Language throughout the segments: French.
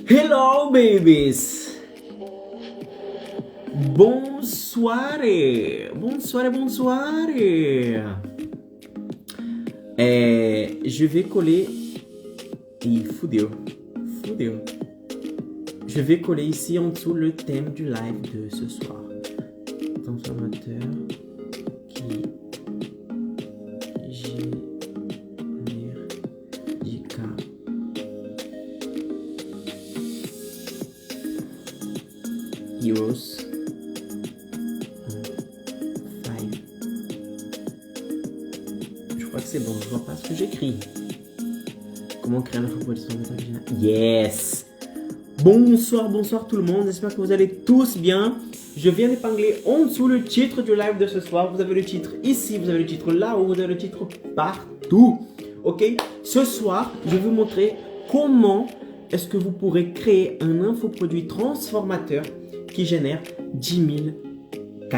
Hello babies! Bonsoir! Bonsoir, bonsoir! Je vais coller... Ih, fudeu. Fudeu. Je vais coller ici en dessous le thème du live de ce soir. Transformateur qui génère du cas. Heroes. 5. Je crois que c'est bon, je vois pas ce que j'écris. Comment créer un infoproduction? Yes! Bonsoir, bonsoir tout le monde, j'espère que vous allez tous bien. Je viens d'épingler en dessous le titre du live de ce soir. Vous avez le titre ici, vous avez le titre là-haut, vous avez le titre partout. Ok? Ce soir, je vais vous montrer comment est-ce que vous pourrez créer un infoproduit transformateur qui génère 10 000 K,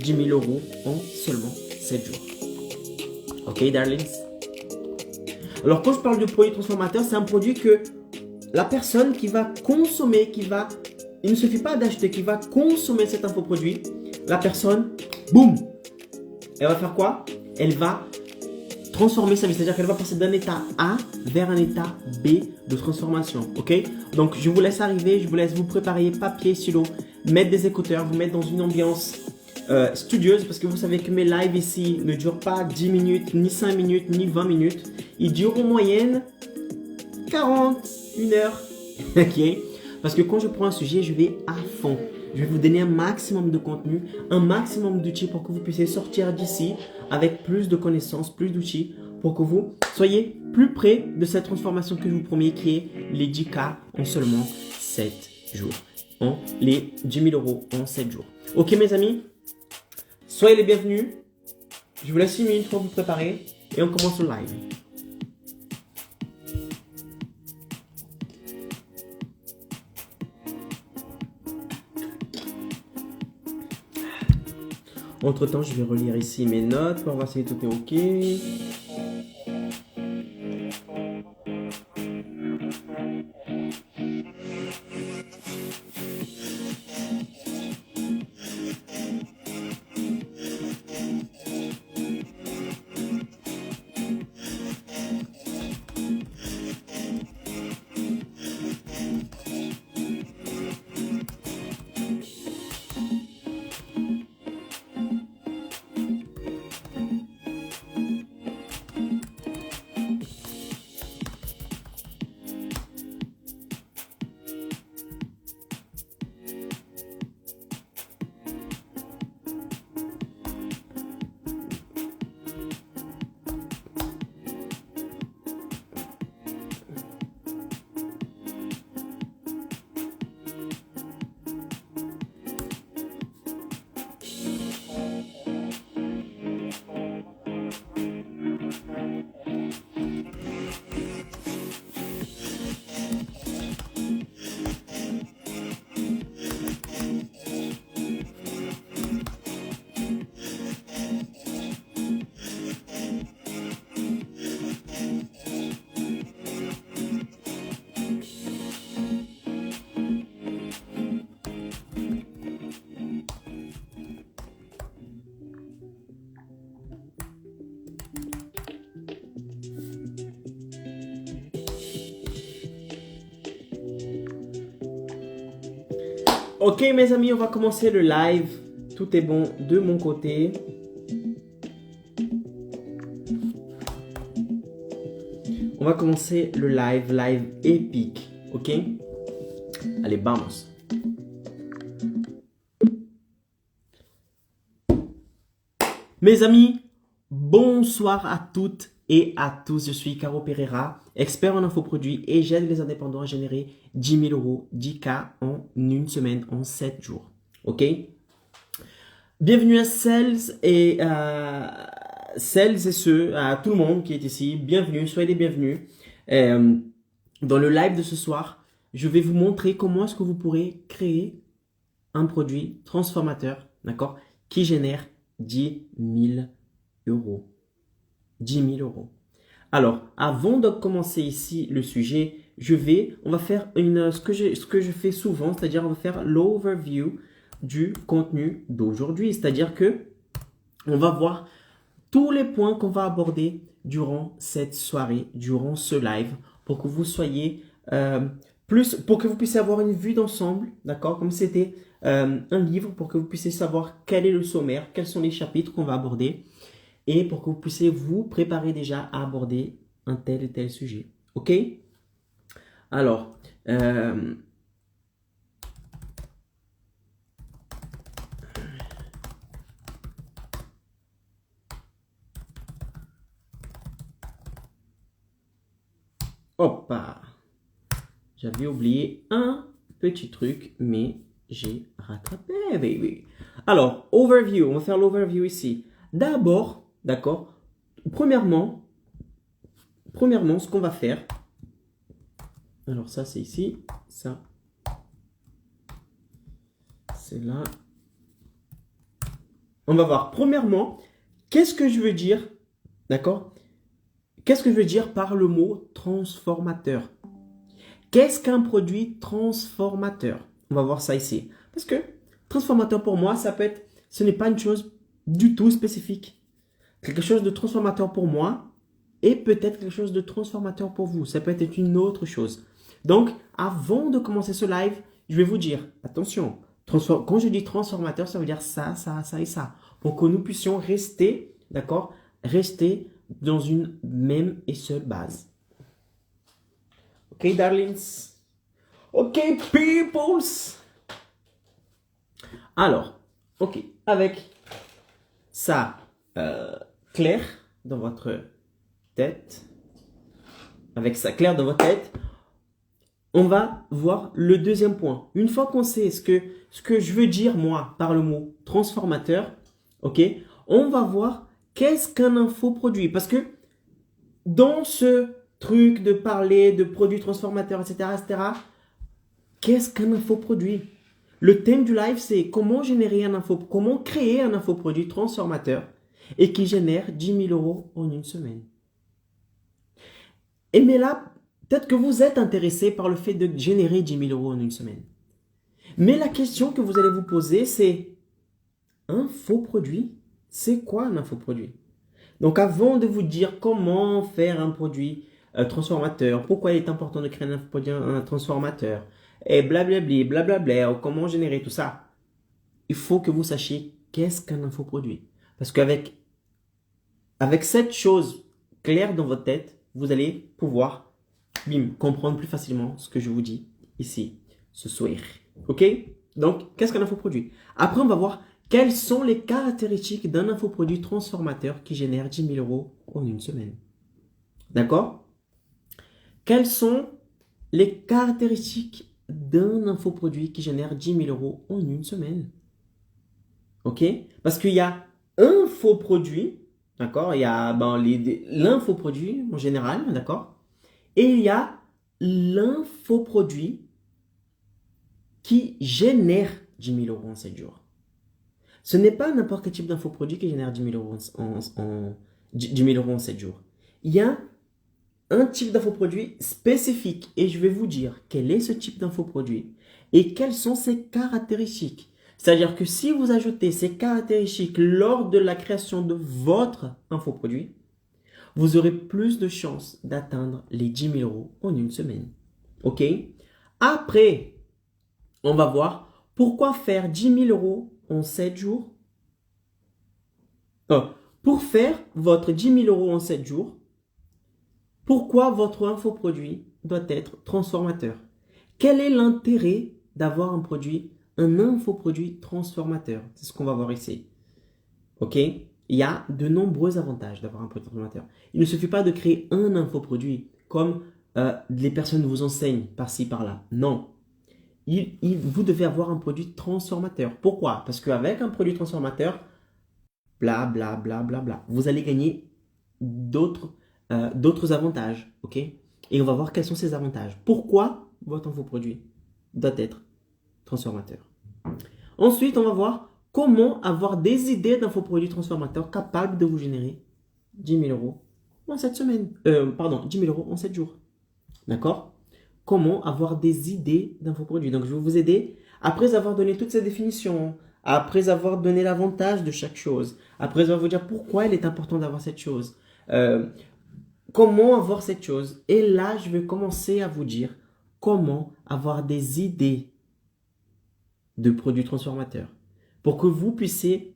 10 000 euros en seulement 7 jours. Ok, darlings? Alors, quand je parle de produit transformateur, c'est un produit que la personne qui va consommer, il ne suffit pas d'acheter, qui va consommer cet infoproduit, la personne, boum, elle va faire quoi? Elle va transformer sa vie, c'est-à-dire qu'elle va passer d'un état A vers un état B de transformation, ok? Donc, je vous laisse arriver, je vous laisse vous préparer papier, stylo, mettre des écouteurs, vous mettre dans une ambiance studieuse, parce que vous savez que mes lives ici ne durent pas 10 minutes, ni 5 minutes, ni 20 minutes. Ils durent en moyenne 40, 1 heure, ok? Parce que quand je prends un sujet, je vais à fond. Je vais vous donner un maximum de contenu, un maximum d'outils pour que vous puissiez sortir d'ici avec plus de connaissances, plus d'outils, pour que vous soyez plus près de cette transformation que je vous promets, qui est les 10K en seulement 7 jours. Les 10 000 euros en 7 jours. Ok mes amis? Soyez les bienvenus. Je vous laisse 6 minutes pour vous préparer et on commence le live. Entre temps, je vais relire ici mes notes pour voir si tout est ok. Ok mes amis, on va commencer le live. Tout est bon de mon côté. On va commencer le live épique. Ok? Allez, vamos. Mes amis, bonsoir à toutes et à tous. Je suis Caro Pereira, expert en infoproduits et j'aide les indépendants à générer 10 000 euros, 10K en une semaine, en 7 jours. Ok? Bienvenue à celles et ceux, à tout le monde qui est ici. Bienvenue, soyez les bienvenus. Dans le live de ce soir, je vais vous montrer comment est-ce que vous pourrez créer un produit transformateur, d'accord, qui génère 10 000 euros. 10 000 euros. Alors, avant de commencer ici le sujet, on va faire ce que je fais souvent, c'est-à-dire on va faire l'overview du contenu d'aujourd'hui. C'est-à-dire que on va voir tous les points qu'on va aborder durant cette soirée, durant ce live, pour que vous soyez pour que vous puissiez avoir une vue d'ensemble, d'accord? Comme c'était un livre, pour que vous puissiez savoir quel est le sommaire, quels sont les chapitres qu'on va aborder, et pour que vous puissiez vous préparer déjà à aborder un tel et tel sujet. Ok? Alors, hop, j'avais oublié un petit truc, mais j'ai rattrapé, baby. Alors, overview, on va faire l'overview ici. D'abord, d'accord, premièrement, ce qu'on va faire, alors ça c'est ici, ça c'est là. On va voir, premièrement, qu'est-ce que je veux dire, d'accord? Qu'est-ce que je veux dire par le mot transformateur? Qu'est-ce qu'un produit transformateur? On va voir ça ici. Parce que transformateur pour moi, ce n'est pas une chose du tout spécifique. Quelque chose de transformateur pour moi et peut-être quelque chose de transformateur pour vous. Ça peut être une autre chose. Donc, avant de commencer ce live, je vais vous dire, attention, quand je dis transformateur, ça veut dire ça, ça, ça et ça. Pour que nous puissions rester, d'accord, rester dans une même et seule base. Ok, darlings? Ok, peoples? Alors, ok, avec ça clair dans votre tête, on va voir le deuxième point. Une fois qu'on sait ce que je veux dire, moi, par le mot transformateur, ok, on va voir qu'est-ce qu'un infoproduit. Parce que dans ce truc de parler de produits transformateurs, etc., qu'est-ce qu'un infoproduit? Le thème du live, c'est comment créer un infoproduit transformateur et qui génère 10 000 euros en une semaine. Et mais là, peut-être que vous êtes intéressé par le fait de générer 10 000 euros en une semaine. Mais la question que vous allez vous poser, c'est infoproduit? C'est quoi un infoproduit? Donc avant de vous dire comment faire un produit transformateur, pourquoi il est important de créer un infoproduit transformateur, et blablabli, blablabla, comment générer tout ça, il faut que vous sachiez qu'est-ce qu'un infoproduit. Parce qu'avec cette chose claire dans votre tête, vous allez pouvoir comprendre plus facilement ce que je vous dis ici, ce soir. Ok? Donc, qu'est-ce qu'un infoproduit? Après, on va voir quelles sont les caractéristiques d'un infoproduit transformateur qui génère 10 000 euros en une semaine. D'accord? Quelles sont les caractéristiques d'un infoproduit qui génère 10 000 euros en une semaine? Ok? Parce qu'il y a un faux produit, d'accord? Il y a l'infoproduit en général, d'accord? Et il y a l'infoproduit qui génère 10 000 euros en 7 jours. Ce n'est pas n'importe quel type d'infoproduit qui génère 10 000 euros en 7 jours. Il y a un type d'infoproduit spécifique et je vais vous dire quel est ce type d'infoproduit et quelles sont ses caractéristiques. C'est-à-dire que si vous ajoutez ces caractéristiques lors de la création de votre infoproduit, vous aurez plus de chances d'atteindre les 10 000 euros en une semaine. Ok? Après, on va voir pourquoi faire 10 000 euros en 7 jours. Pour faire votre 10 000 euros en 7 jours, pourquoi votre infoproduit doit être transformateur? Quel est l'intérêt d'avoir un infoproduit transformateur? C'est ce qu'on va voir ici. Ok? Il y a de nombreux avantages d'avoir un produit transformateur. Il ne suffit pas de créer un infoproduit comme les personnes vous enseignent par-ci, par-là. Non. Vous devez avoir un produit transformateur. Pourquoi? Parce qu'avec un produit transformateur, bla bla bla bla bla, vous allez gagner d'autres avantages. Ok? Et on va voir quels sont ces avantages. Pourquoi votre infoproduit doit être transformateur. Ensuite, on va voir comment avoir des idées d'infoproduits transformateurs capables de vous générer 10 000 euros en 7 semaines. 10 000 euros en 7 jours. D'accord? comment avoir des idées d'infoproduits. Donc, je vais vous aider après avoir donné toutes ces définitions, après avoir donné l'avantage de chaque chose, après avoir vous dire pourquoi il est important d'avoir cette chose, comment avoir cette chose. Et là, je vais commencer à vous dire comment avoir des idées de produits transformateurs pour que vous puissiez,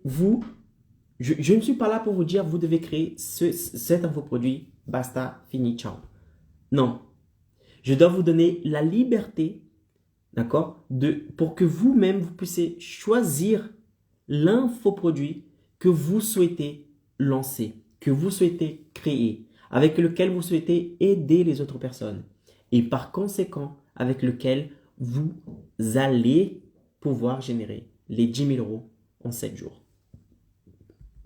je ne suis pas là pour vous dire vous devez créer cet infoproduit, basta, fini, ciao. Non, je dois vous donner la liberté, d'accord, pour que vous-même, vous puissiez choisir l'infoproduit que vous souhaitez lancer, que vous souhaitez créer, avec lequel vous souhaitez aider les autres personnes. Et par conséquent, avec lequel vous allez pouvoir générer les 10 000 € en 7 jours.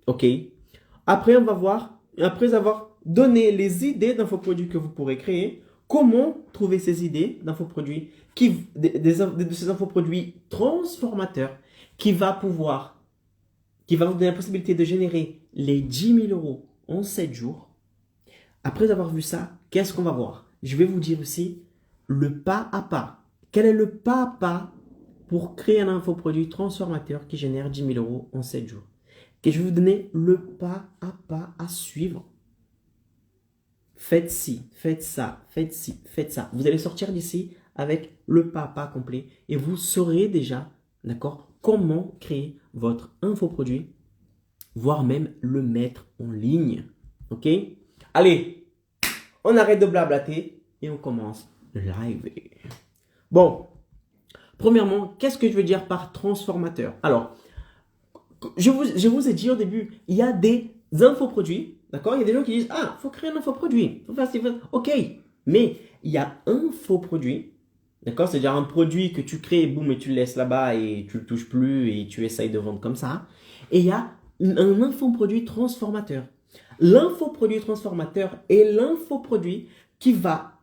OK? Après, on va voir, après avoir donné les idées d'infoproduits que vous pourrez créer, comment trouver ces idées d'infoproduits, de ces infoproduits transformateurs qui va vous donner la possibilité de générer les 10 000 € en 7 jours. Après avoir vu ça, qu'est-ce qu'on va voir? Je vais vous dire aussi le pas à pas. Quel est le pas à pas pour créer un infoproduit transformateur qui génère 10 000 € en 7 jours? Et je vais vous donner le pas à suivre. Faites ci, faites ça, faites ci, faites ça. Vous allez sortir d'ici avec le pas à pas complet et vous saurez déjà, d'accord, comment créer votre infoproduit, voire même le mettre en ligne. OK? Allez, on arrête de blablater et on commence le live. Bon, premièrement, qu'est-ce que je veux dire par transformateur? Alors, je vous ai dit au début, il y a des infoproduits, d'accord? Il y a des gens qui disent, ah, il faut créer un infoproduit. OK, mais il y a un faux produit, d'accord? C'est-à-dire un produit que tu crées, boum, et tu le laisses là-bas et tu ne le touches plus et tu essayes de vendre comme ça. Et il y a un infoproduit transformateur. L'infoproduit transformateur est l'infoproduit qui va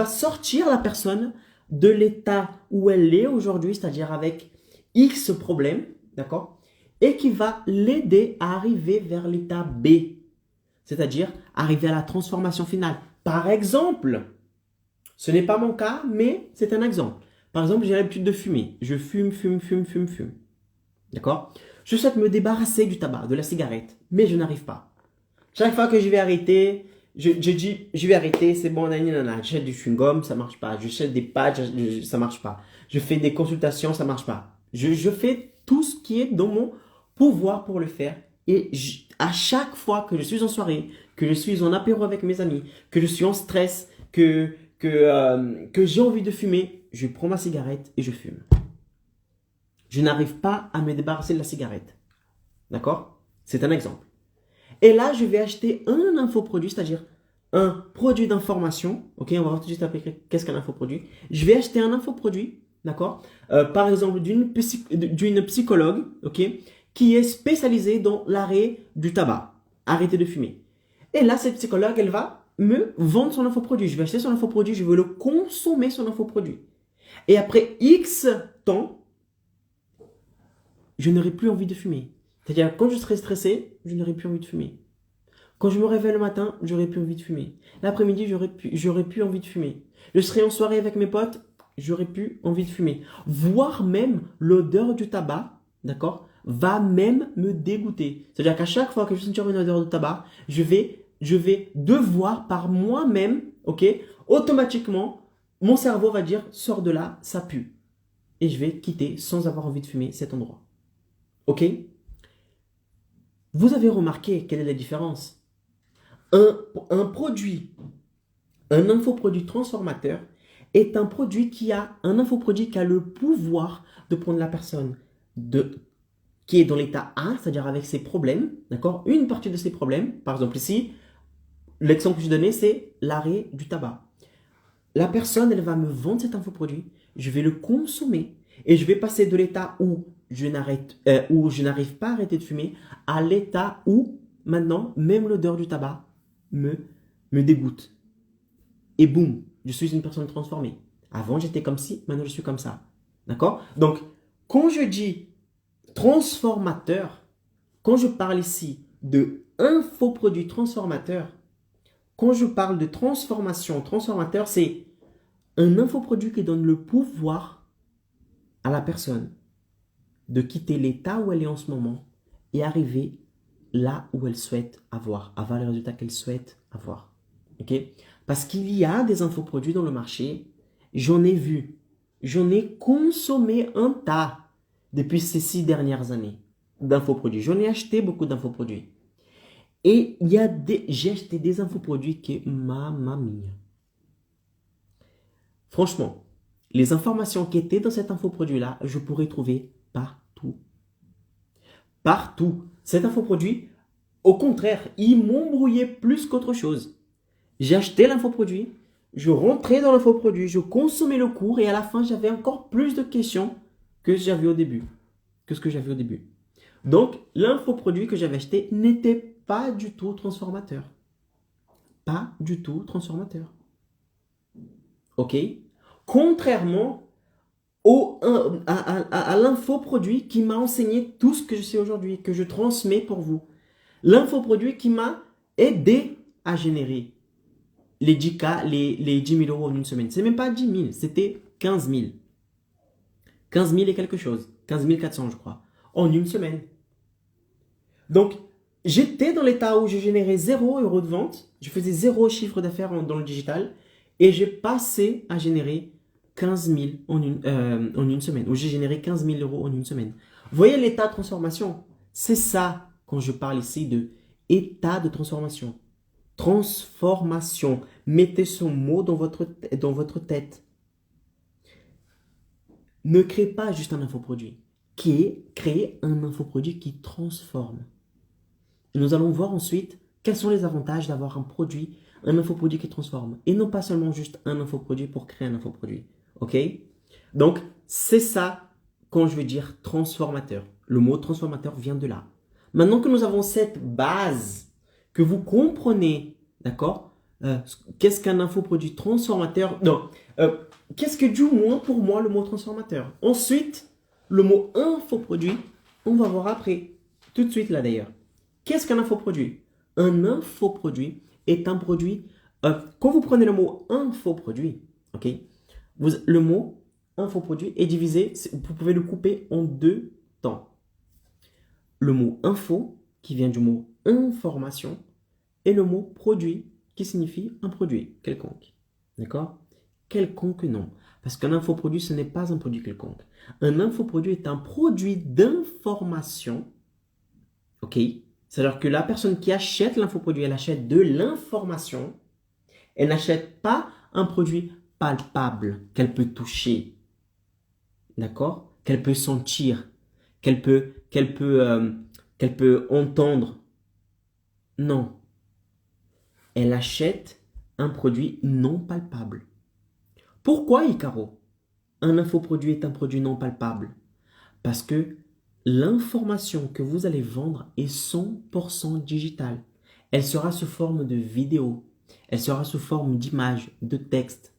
sortir la personne de l'état où elle est aujourd'hui, c'est-à-dire avec X problèmes, d'accord? Et qui va l'aider à arriver vers l'état B, c'est-à-dire arriver à la transformation finale. Par exemple, ce n'est pas mon cas, mais c'est un exemple. Par exemple, j'ai l'habitude de fumer. Je fume. D'accord? Je souhaite me débarrasser du tabac, de la cigarette, mais je n'arrive pas. Chaque fois que je vais arrêter, je dis, je vais arrêter, c'est bon, nanana. J'achète du chewing-gum, ça marche pas. J'achète des patchs, ça marche pas. Je fais des consultations, ça marche pas. Je fais tout ce qui est dans mon pouvoir pour le faire. Et à chaque fois que je suis en soirée, que je suis en apéro avec mes amis, que je suis en stress, que j'ai envie de fumer, je prends ma cigarette et je fume. Je n'arrive pas à me débarrasser de la cigarette. D'accord? C'est un exemple. Et là, je vais acheter un infoproduit, c'est-à-dire un produit d'information. Ok, on va voir tout de suite après qu'est-ce qu'un infoproduit. Je vais acheter un infoproduit, d'accord? Par exemple, d'une psychologue, ok, qui est spécialisée dans l'arrêt du tabac, arrêter de fumer. Et là, cette psychologue, elle va me vendre son infoproduit. Je vais acheter son infoproduit, je vais le consommer, son infoproduit. Et après X temps, je n'aurai plus envie de fumer. C'est-à-dire, quand je serai stressé, je n'aurai plus envie de fumer. Quand je me réveille le matin, j'aurai plus envie de fumer. L'après-midi, j'aurai plus envie de fumer. Je serai en soirée avec mes potes, j'aurai plus envie de fumer. Voire même l'odeur du tabac, d'accord, va même me dégoûter. C'est-à-dire qu'à chaque fois que je sentirai une odeur de tabac, je vais devoir par moi-même, ok, automatiquement, mon cerveau va dire, sors de là, ça pue. Et je vais quitter sans avoir envie de fumer cet endroit. Ok? Vous avez remarqué quelle est la différence? Un produit, un infoproduit transformateur est un infoproduit qui a le pouvoir de prendre la personne qui est dans l'état A, c'est-à-dire avec ses problèmes, d'accord? Une partie de ses problèmes, par exemple ici, l'exemple que je donnais, c'est l'arrêt du tabac. La personne, elle va me vendre cet infoproduit, je vais le consommer et je vais passer de l'état où je n'arrive pas à arrêter de fumer à l'état où maintenant, même l'odeur du tabac me dégoûte. Et boum, je suis une personne transformée. Avant, j'étais comme ci, maintenant, je suis comme ça. D'accord? Donc, quand je dis transformateur, quand je parle ici de infoproduit transformateur, quand je parle de transformation, transformateur, c'est un infoproduit qui donne le pouvoir à la personne de quitter l'état où elle est en ce moment et arriver là où elle souhaite avoir les résultats qu'elle souhaite avoir. Ok? Parce qu'il y a des infoproduits dans le marché, j'en ai vu, j'en ai consommé un tas depuis ces 6 dernières années d'infoproduits. J'en ai acheté beaucoup d'infoproduits. Et j'ai acheté des infoproduits qui, mamma mia. Franchement, les informations qui étaient dans cet infoproduit-là, je pourrais trouver partout. Partout. Cet infoproduit, au contraire, il m'embrouillait plus qu'autre chose. J'ai acheté l'infoproduit, je rentrais dans l'infoproduit, je consommais le cours et à la fin, j'avais encore plus de questions que j'avais au début. Que ce que j'avais au début. Donc, l'infoproduit que j'avais acheté n'était pas du tout transformateur. Pas du tout transformateur. Ok? Contrairement à l'infoproduit qui m'a enseigné tout ce que je sais aujourd'hui, que je transmets pour vous. L'infoproduit qui m'a aidé à générer les 10K, les 10 000 euros en une semaine. C'est même pas 10 000, c'était 15 000. 15 000 et quelque chose. 15 400, je crois. En une semaine. Donc, j'étais dans l'état où je générais 0 € de vente. Je faisais 0 chiffre d'affaires dans le digital. Et j'ai passé à générer 15 000 en une semaine. Où j'ai généré 15 000 euros en une semaine. Vous voyez l'état de transformation? C'est ça quand je parle ici de état de transformation. Transformation. Mettez ce mot dans votre tête. Ne créez pas juste un infoproduit. Créez un infoproduit qui transforme. Nous allons voir ensuite quels sont les avantages d'avoir un infoproduit qui transforme. Et non pas seulement juste un infoproduit pour créer un infoproduit. Ok? Donc, c'est ça quand je veux dire transformateur. Le mot transformateur vient de là. Maintenant que nous avons cette base, que vous comprenez, d'accord? Qu'est-ce qu'un infoproduit transformateur? Non. Qu'est-ce que du moins pour moi le mot transformateur? Ensuite, le mot infoproduit, on va voir après. Tout de suite là d'ailleurs. Qu'est-ce qu'un infoproduit? Un infoproduit est un produit. Quand vous prenez le mot infoproduit, ok, le mot infoproduit est divisé, vous pouvez le couper en 2 temps. Le mot info, qui vient du mot information, et le mot produit, qui signifie un produit quelconque. D'accord? Quelconque non. Parce qu'un infoproduit, ce n'est pas un produit quelconque. Un infoproduit est un produit d'information. Ok? C'est-à-dire que la personne qui achète l'infoproduit, elle achète de l'information. Elle n'achète pas un produit palpable qu'elle peut toucher. D'accord? Qu'elle peut sentir. Qu'elle peut entendre. Non. Elle achète un produit non palpable. Pourquoi, Icaro? Un infoproduit est un produit non palpable. Parce que l'information que vous allez vendre est 100% digitale. Elle sera sous forme de vidéo. Elle sera sous forme d'images, de texte,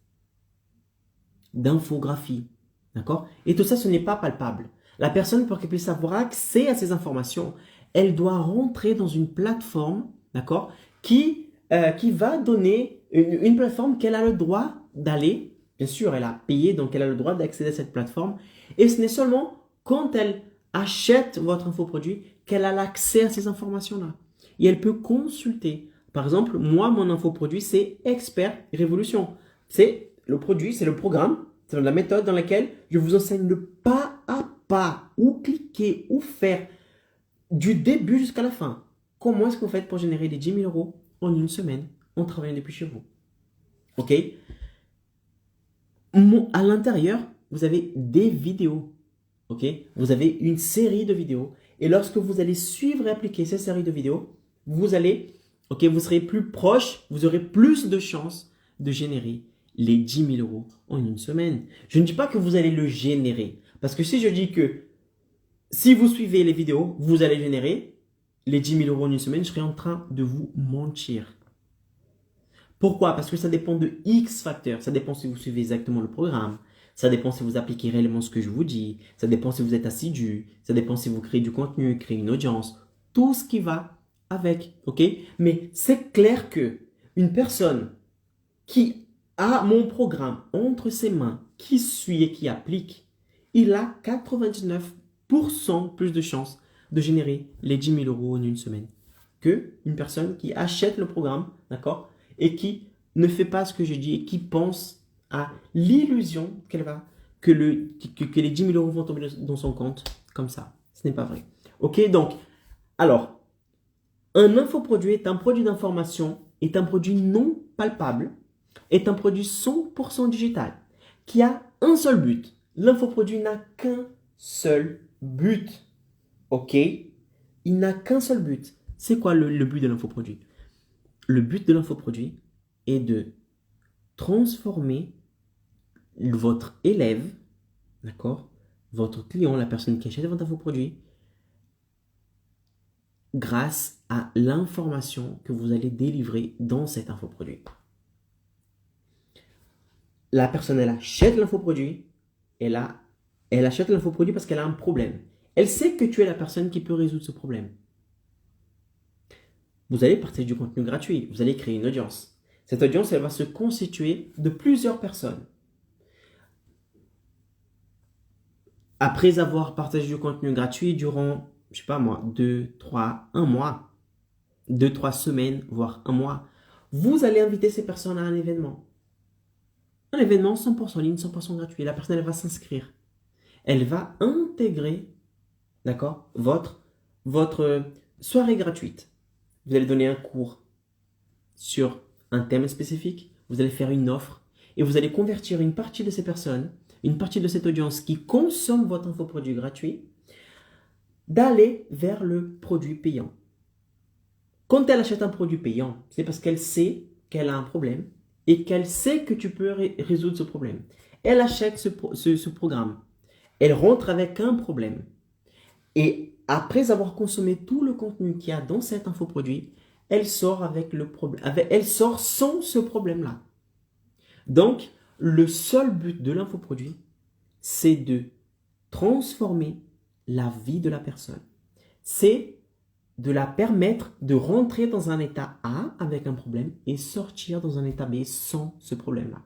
d'infographie. D'accord? Et tout ça, ce n'est pas palpable. La personne, pour qu'elle puisse avoir accès à ces informations, elle doit rentrer dans une plateforme, d'accord, qui va donner une plateforme qu'elle a le droit d'aller. Bien sûr, elle a payé, donc elle a le droit d'accéder à cette plateforme. Et ce n'est seulement quand elle achète votre infoproduit qu'elle a l'accès à ces informations-là. Et elle peut consulter. Par exemple, moi, mon infoproduit, c'est Expert Révolution. C'est le produit, c'est le programme, c'est la méthode dans laquelle je vous enseigne le pas à pas, où cliquer, où faire, du début jusqu'à la fin. Comment est-ce que vous faites pour générer les 10 000 euros en une semaine en travaillant depuis chez vous? Ok? À l'intérieur, vous avez des vidéos. Ok? Vous avez une série de vidéos. Et lorsque vous allez suivre et appliquer ces séries de vidéos, vous serez plus proche, vous aurez plus de chances de générer les 10 000 euros en une semaine. Je ne dis pas que vous allez le générer. Parce que si je dis que si vous suivez les vidéos, vous allez générer les 10 000 euros en une semaine, je serai en train de vous mentir. Pourquoi? Parce que ça dépend de X facteurs. Ça dépend si vous suivez exactement le programme. Ça dépend si vous appliquez réellement ce que je vous dis. Ça dépend si vous êtes assidu. Ça dépend si vous créez du contenu, créez une audience. Tout ce qui va avec. Ok? Mais c'est clair que une personne qui a mon programme entre ses mains, qui suit et qui applique, il a 99% plus de chances de générer les 10 000 euros en une semaine que une personne qui achète le programme, d'accord, et qui ne fait pas ce que je dis et qui pense à l'illusion que les 10 000 euros vont tomber dans son compte comme ça. Ce n'est pas vrai. Ok, donc, alors, un infoproduit est un produit d'information, est un produit non palpable, est un produit 100% digital, qui a un seul but. L'infoproduit n'a qu'un seul but. Ok? Il n'a qu'un seul but. C'est quoi le but de l'infoproduit? Le but de l'infoproduit est de transformer votre élève, d'accord? Votre client, la personne qui achète votre infoproduit, grâce à l'information que vous allez délivrer dans cet infoproduit. La personne, elle achète l'infoproduit, elle achète l'infoproduit parce qu'elle a un problème. Elle sait que tu es la personne qui peut résoudre ce problème. Vous allez partager du contenu gratuit, vous allez créer une audience. Cette audience, elle va se constituer de plusieurs personnes. Après avoir partagé du contenu gratuit durant, je sais pas moi, 1 mois, 2-3 semaines, voire 1 mois, vous allez inviter ces personnes à un événement. Un événement 100% en ligne, 100% gratuit. La personne, elle va s'inscrire. Elle va intégrer, d'accord, votre soirée gratuite. Vous allez donner un cours sur un thème spécifique. Vous allez faire une offre et vous allez convertir une partie de ces personnes, une partie de cette audience qui consomme votre infoproduit gratuit, d'aller vers le produit payant. Quand elle achète un produit payant, c'est parce qu'elle sait qu'elle a un problème et qu'elle sait que tu peux résoudre ce problème. Elle achète ce programme. Elle rentre avec un problème. Et après avoir consommé tout le contenu qu'il y a dans cet infoproduit, elle sort avec le problème. Elle sort sans ce problème-là. Donc, le seul but de l'infoproduit, c'est de transformer la vie de la personne. C'est de la permettre de rentrer dans un état A avec un problème et sortir dans un état B sans ce problème-là.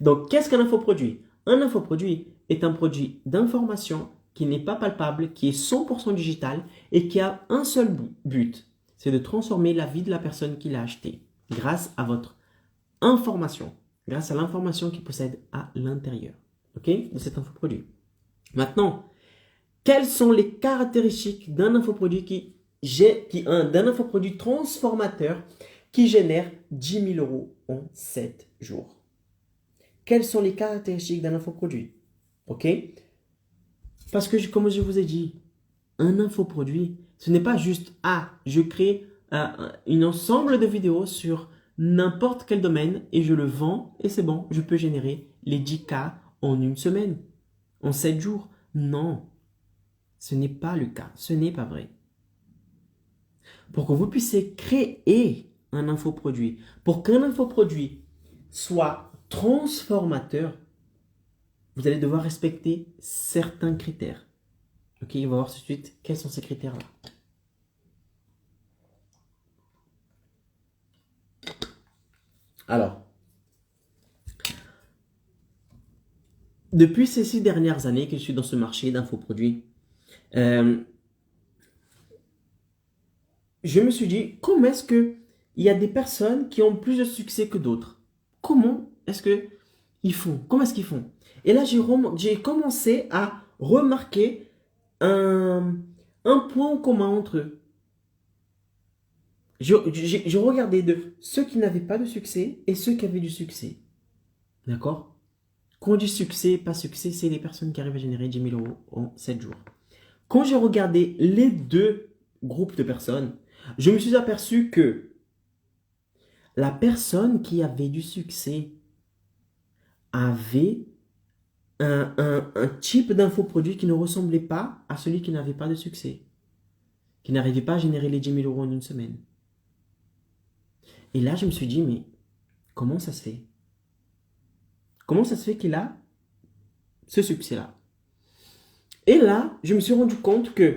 Donc, qu'est-ce qu'un infoproduit? Un infoproduit est un produit d'information qui n'est pas palpable, qui est 100% digital et qui a un seul but, c'est de transformer la vie de la personne qui l'a acheté grâce à votre information, grâce à l'information qu'il possède à l'intérieur, ok, de cet infoproduit. Maintenant, quelles sont les caractéristiques d'un infoproduit d'un infoproduit transformateur qui génère 10 000 euros en 7 jours? Quelles sont les caractéristiques d'un infoproduit? Ok? Parce que, comme je vous ai dit, un infoproduit, ce n'est pas juste je crée un ensemble de vidéos sur n'importe quel domaine et je le vends et c'est bon, je peux générer les 10K en une semaine, en 7 jours. Non, ce n'est pas le cas, ce n'est pas vrai. Pour que vous puissiez créer un infoproduit, pour qu'un infoproduit soit transformateur, vous allez devoir respecter certains critères. Ok, on va voir tout de suite quels sont ces critères-là. Alors, depuis ces 6 dernières années que je suis dans ce marché d'infoproduits, je me suis dit, comment est-ce qu'il y a des personnes qui ont plus de succès que d'autres? Comment est-ce qu'ils font? Comment est-ce qu'ils font? Et là, j'ai commencé à remarquer un point commun entre eux. Je regardais de ceux qui n'avaient pas de succès et ceux qui avaient du succès. D'accord? Quand on dit succès, pas succès, c'est les personnes qui arrivent à générer 10 000 euros en 7 jours. Quand j'ai regardé les deux groupes de personnes, je me suis aperçu que la personne qui avait du succès avait un type d'infoproduit qui ne ressemblait pas à celui qui n'avait pas de succès, qui n'arrivait pas à générer les 10 000 euros en une semaine. Et là, je me suis dit, mais comment ça se fait? Comment ça se fait qu'il a ce succès-là? Et là, je me suis rendu compte que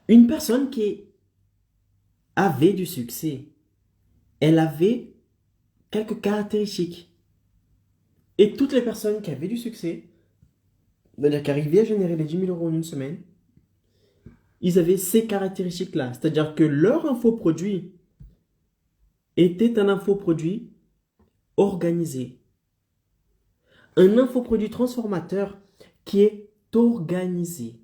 une personne qui avait du succès elle avait quelques caractéristiques. Et toutes les personnes qui avaient du succès, c'est-à-dire qui arrivaient à générer les 10 000 euros en une semaine, ils avaient ces caractéristiques-là. C'est-à-dire que leur infoproduit était un infoproduit organisé. Un infoproduit transformateur qui est organisé.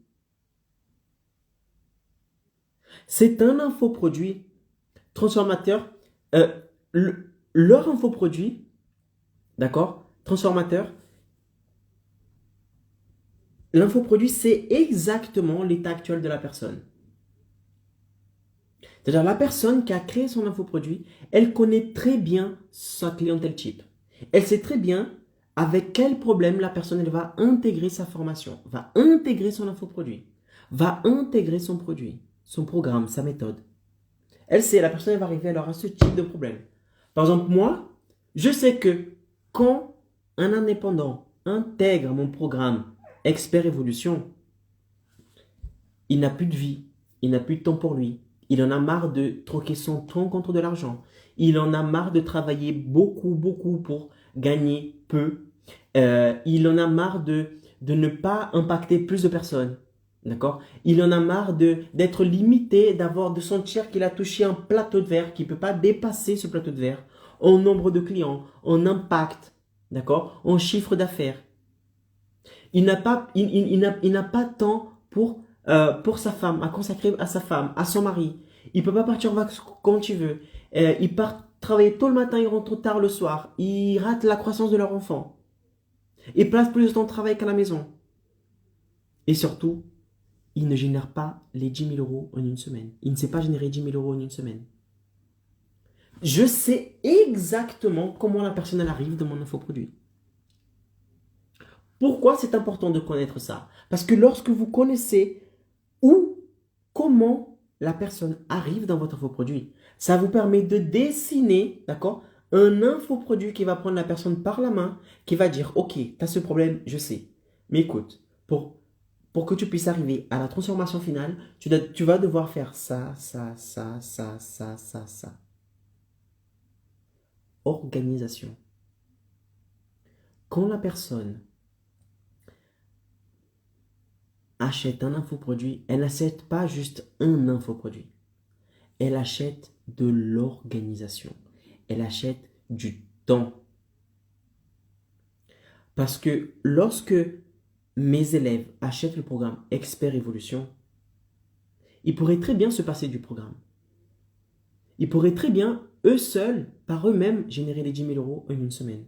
C'est un infoproduit transformateur. Leur infoproduit, d'accord, transformateur, l'infoproduit, c'est exactement l'état actuel de la personne. C'est-à-dire la personne qui a créé son infoproduit, elle connaît très bien sa clientèle type. Elle sait très bien avec quel problème la personne elle va intégrer sa formation, va intégrer son infoproduit, va intégrer son produit, son programme, sa méthode. Elle sait, la personne elle va arriver alors à ce type de problème. Par exemple, moi, je sais que quand un indépendant intègre mon programme Expert Évolution, il n'a plus de vie, il n'a plus de temps pour lui. Il en a marre de troquer son temps contre de l'argent. Il en a marre de travailler beaucoup, beaucoup pour gagner peu. Il en a marre de ne pas impacter plus de personnes. D'accord? Il en a marre d'être limité, de sentir qu'il a touché un plateau de verre, qu'il ne peut pas dépasser ce plateau de verre en nombre de clients, en impact, d'accord? En chiffre d'affaires. Il n'a pas de temps pour sa femme, à consacrer à sa femme, à son mari. Il ne peut pas partir en vacances quand il veut. Il part travailler tôt le matin, il rentre tard le soir. Il rate la croissance de leur enfant. Il passe plus de temps de travail qu'à la maison. Et surtout, il ne génère pas les 10 000 euros en une semaine. Il ne sait pas générer 10 000 euros en une semaine. Je sais exactement comment la personne elle arrive dans mon infoproduit. Pourquoi c'est important de connaître ça? Parce que lorsque vous connaissez où, comment la personne arrive dans votre infoproduit, ça vous permet de dessiner, d'accord, un infoproduit qui va prendre la personne par la main, qui va dire, ok, tu as ce problème, je sais. Mais écoute, pour que tu puisses arriver à la transformation finale, tu vas devoir faire ça, ça, ça, ça, ça, ça, ça. Organisation. Quand la personne achète un infoproduit, elle n'achète pas juste un infoproduit. Elle achète de l'organisation. Elle achète du temps. Parce que lorsque mes élèves achètent le programme Expert Évolution, ils pourraient très bien se passer du programme. Ils pourraient très bien, eux seuls, par eux-mêmes, générer les 10 000 euros en une semaine.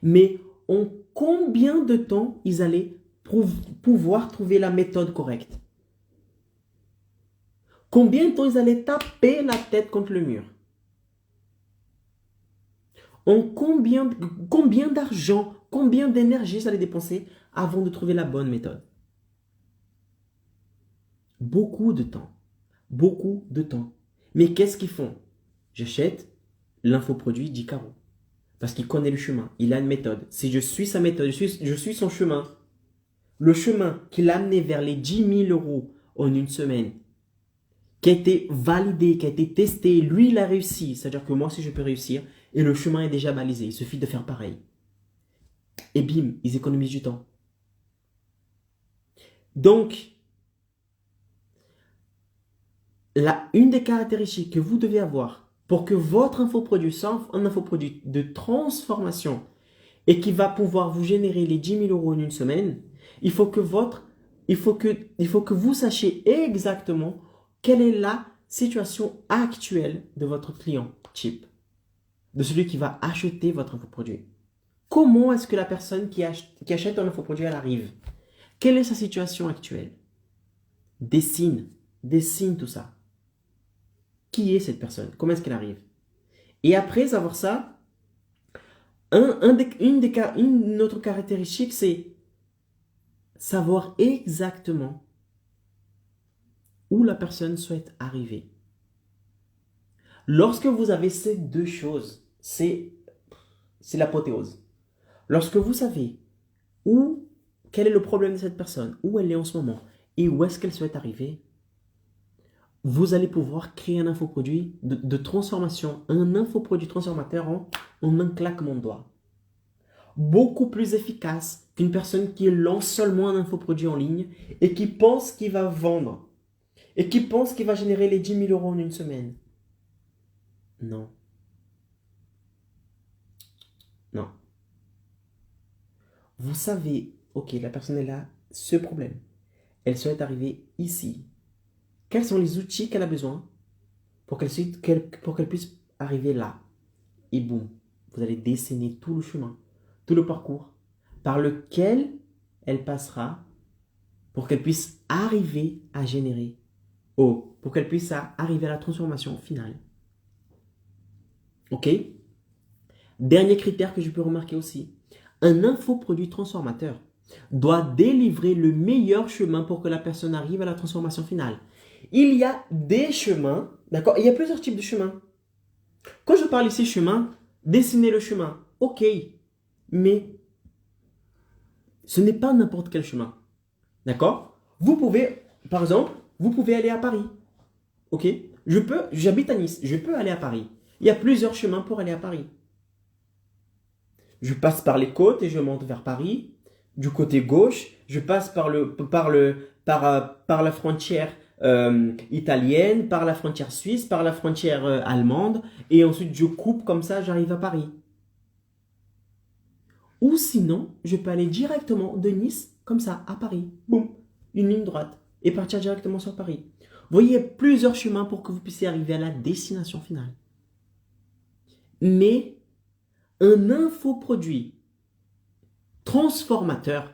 Mais en combien de temps ils allaient pouvoir trouver la méthode correcte? Combien de temps ils allaient taper la tête contre le mur? En combien d'argent, combien d'énergie ils allaient dépenser avant de trouver la bonne méthode? Beaucoup de temps. Beaucoup de temps. Mais qu'est-ce qu'ils font? J'achète l'infoproduit d'Icaro. Parce qu'il connaît le chemin. Il a une méthode. Si je suis sa méthode, je suis son chemin. Le chemin qui l'a amené vers les 10 000 euros en une semaine, qui a été validé, qui a été testé, lui il a réussi. C'est-à-dire que moi aussi je peux réussir. Et le chemin est déjà balisé. Il suffit de faire pareil. Et bim, ils économisent du temps. Donc, une des caractéristiques que vous devez avoir pour que votre infoproduit soit un infoproduit de transformation et qui va pouvoir vous générer les 10 000 euros en une semaine, il faut que vous sachiez exactement quelle est la situation actuelle de votre client type, de celui qui va acheter votre infoproduit. Comment est-ce que la personne qui achète un infoproduit, elle arrive? Quelle est sa situation actuelle? Dessine tout ça. Qui est cette personne? Comment est-ce qu'elle arrive? Et après avoir ça, une autre caractéristique, c'est savoir exactement où la personne souhaite arriver. Lorsque vous avez ces deux choses, c'est l'apothéose. Lorsque vous savez quel est le problème de cette personne, où elle est en ce moment et où est-ce qu'elle souhaite arriver, vous allez pouvoir créer un infoproduit de transformation, un infoproduit transformateur en un claquement de doigts. Beaucoup plus efficace qu'une personne qui lance seulement un infoproduit en ligne et qui pense qu'il va vendre et qui pense qu'il va générer les 10 000 euros en une semaine. Non. Non. Vous savez, ok, la personne est là, ce problème. Elle souhaite arriver ici. Quels sont les outils qu'elle a besoin pour qu'elle puisse arriver là? Et boum, vous allez dessiner tout le chemin, tout le parcours par lequel elle passera pour qu'elle puisse arriver à générer, pour qu'elle puisse arriver à la transformation finale. Ok? Dernier critère que je peux remarquer aussi, un infoproduit transformateur doit délivrer le meilleur chemin pour que la personne arrive à la transformation finale. Il y a des chemins, d'accord? Il y a plusieurs types de chemins. Quand je parle ici chemin, dessiner le chemin, ok, mais ce n'est pas n'importe quel chemin, d'accord? Vous pouvez, par exemple, vous pouvez aller à Paris, ok? J'habite à Nice, je peux aller à Paris. Il y a plusieurs chemins pour aller à Paris. Je passe par les côtes et je monte vers Paris. Du côté gauche, je passe par la frontière italienne, par la frontière suisse, par la frontière allemande, et ensuite je coupe comme ça, j'arrive à Paris. Ou sinon, je peux aller directement de Nice, comme ça, à Paris. Boum, une ligne droite, et partir directement sur Paris. Vous voyez, il y a plusieurs chemins pour que vous puissiez arriver à la destination finale. Mais un infoproduit transformateur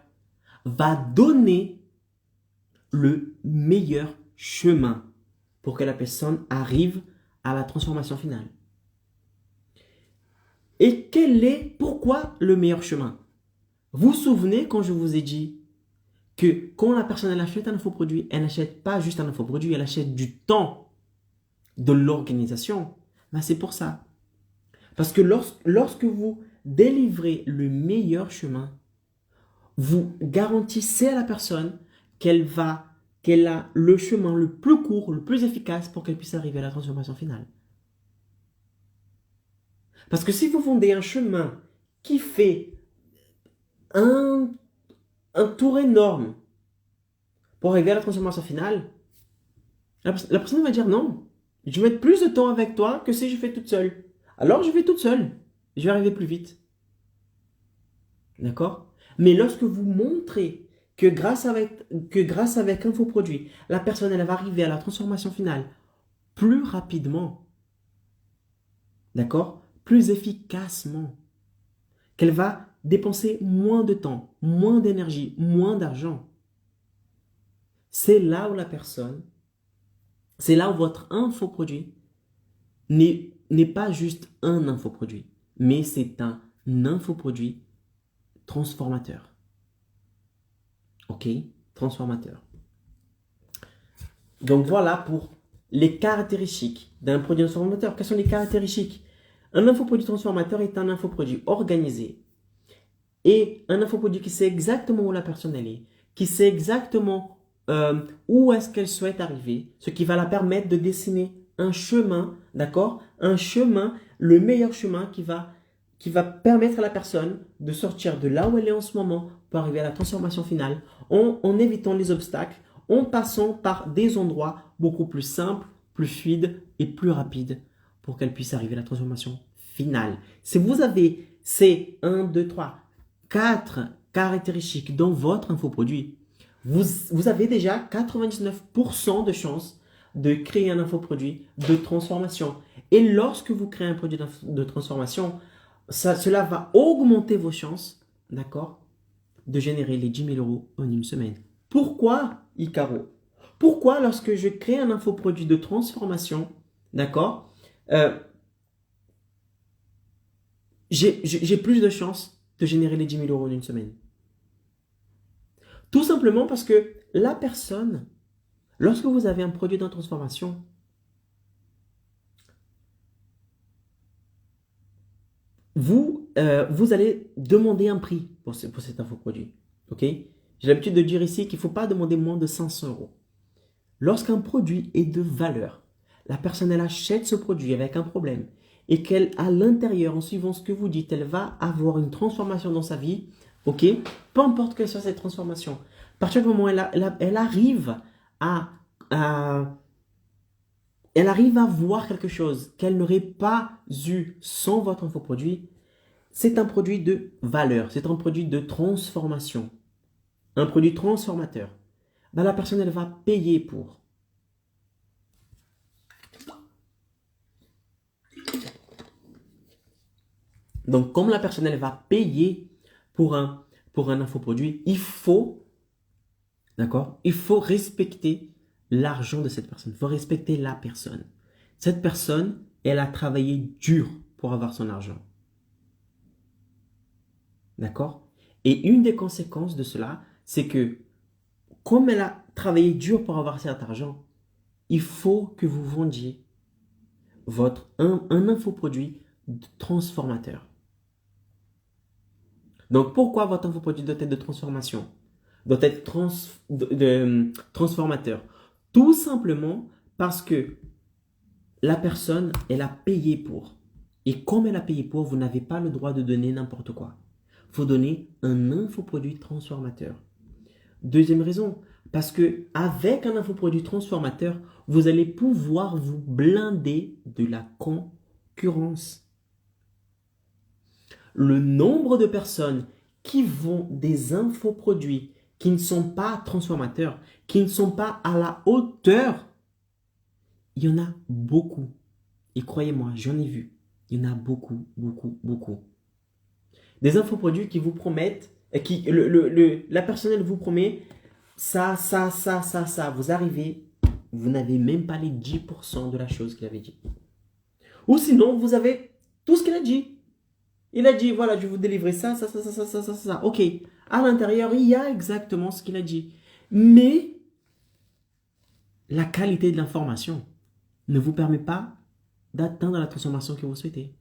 va donner le meilleur chemin pour que la personne arrive à la transformation finale. Et pourquoi le meilleur chemin? Vous vous souvenez quand je vous ai dit que quand la personne elle achète un infoproduit, elle n'achète pas juste un infoproduit, elle achète du temps, de l'organisation. Ben, c'est pour ça. Parce que lorsque vous délivrez le meilleur chemin, vous garantissez à la personne qu'elle a le chemin le plus court, le plus efficace pour qu'elle puisse arriver à la transformation finale. Parce que si vous vendez un chemin qui fait un tour énorme pour arriver à la transformation finale, la personne va dire non, je vais mettre plus de temps avec toi que si je fais toute seule. Alors je vais toute seule, je vais arriver plus vite. D'accord? Mais lorsque vous montrez que grâce avec infoproduit, la personne elle va arriver à la transformation finale plus rapidement, d'accord? Plus efficacement, qu'elle va dépenser moins de temps, moins d'énergie, moins d'argent. C'est là où c'est là où votre infoproduit n'est pas juste un infoproduit, mais c'est un infoproduit transformateur. Ok? Transformateur. Donc voilà pour les caractéristiques d'un produit transformateur. Quelles sont les caractéristiques? Un infoproduit transformateur est un infoproduit organisé et un infoproduit qui sait exactement où la personne elle est, qui sait exactement où est-ce qu'elle souhaite arriver, ce qui va la permettre de dessiner un chemin, d'accord? Un chemin, le meilleur chemin qui va permettre à la personne de sortir de là où elle est en ce moment pour arriver à la transformation finale en évitant les obstacles, en passant par des endroits beaucoup plus simples, plus fluides et plus rapides pour qu'elle puisse arriver à la transformation finale. Si vous avez ces 1, 2, 3, 4 caractéristiques dans votre infoproduit, vous avez déjà 99% de chances de créer un infoproduit de transformation. Et lorsque vous créez un produit de transformation, cela va augmenter vos chances, d'accord, de générer les 10 000 euros en une semaine. Pourquoi, Icaro? Pourquoi lorsque je crée un infoproduit de transformation, d'accord, j'ai plus de chances de générer les 10 000 euros en une semaine? Tout simplement parce que la personne, lorsque vous avez un produit de transformation, vous allez demander un prix pour cet infoproduit. Ok? J'ai l'habitude de dire ici qu'il ne faut pas demander moins de 500 euros. Lorsqu'un produit est de valeur, la personne, elle achète ce produit avec un problème et qu'elle, à l'intérieur, en suivant ce que vous dites, elle va avoir une transformation dans sa vie, ok? Peu importe quelle soit cette transformation. À partir du moment où elle arrive à elle arrive à voir quelque chose qu'elle n'aurait pas eu sans votre infoproduit, c'est un produit de valeur, c'est un produit de transformation, un produit transformateur. Ben, la personne, elle va payer pour. Donc, comme la personne, elle va payer pour un infoproduit, d'accord, il faut respecter l'argent de cette personne, il faut respecter la personne. Cette personne, elle a travaillé dur pour avoir son argent. D'accord? Et une des conséquences de cela, c'est que comme elle a travaillé dur pour avoir cet argent, il faut que vous vendiez un infoproduit transformateur. Donc, pourquoi votre infoproduit doit être de transformation? Doit être transformateur? Tout simplement parce que la personne, elle a payé pour. Et comme elle a payé pour, vous n'avez pas le droit de donner n'importe quoi. Il faut donner un infoproduit transformateur. Deuxième raison, parce que avec un infoproduit transformateur, vous allez pouvoir vous blinder de la concurrence. Le nombre de personnes qui vendent des infoproduits qui ne sont pas transformateurs, qui ne sont pas à la hauteur, il y en a beaucoup. Et croyez-moi, j'en ai vu. Il y en a beaucoup, beaucoup, beaucoup. Des infoproduits qui vous promettent, la personne elle vous promet ça. Vous arrivez, vous n'avez même pas les 10% de la chose qu'il avait dit. Ou sinon, vous avez tout ce qu'il a dit. Il a dit, voilà, je vais vous délivrer ça. Ok, à l'intérieur, il y a exactement ce qu'il a dit. Mais la qualité de l'information ne vous permet pas d'atteindre la transformation que vous souhaitez.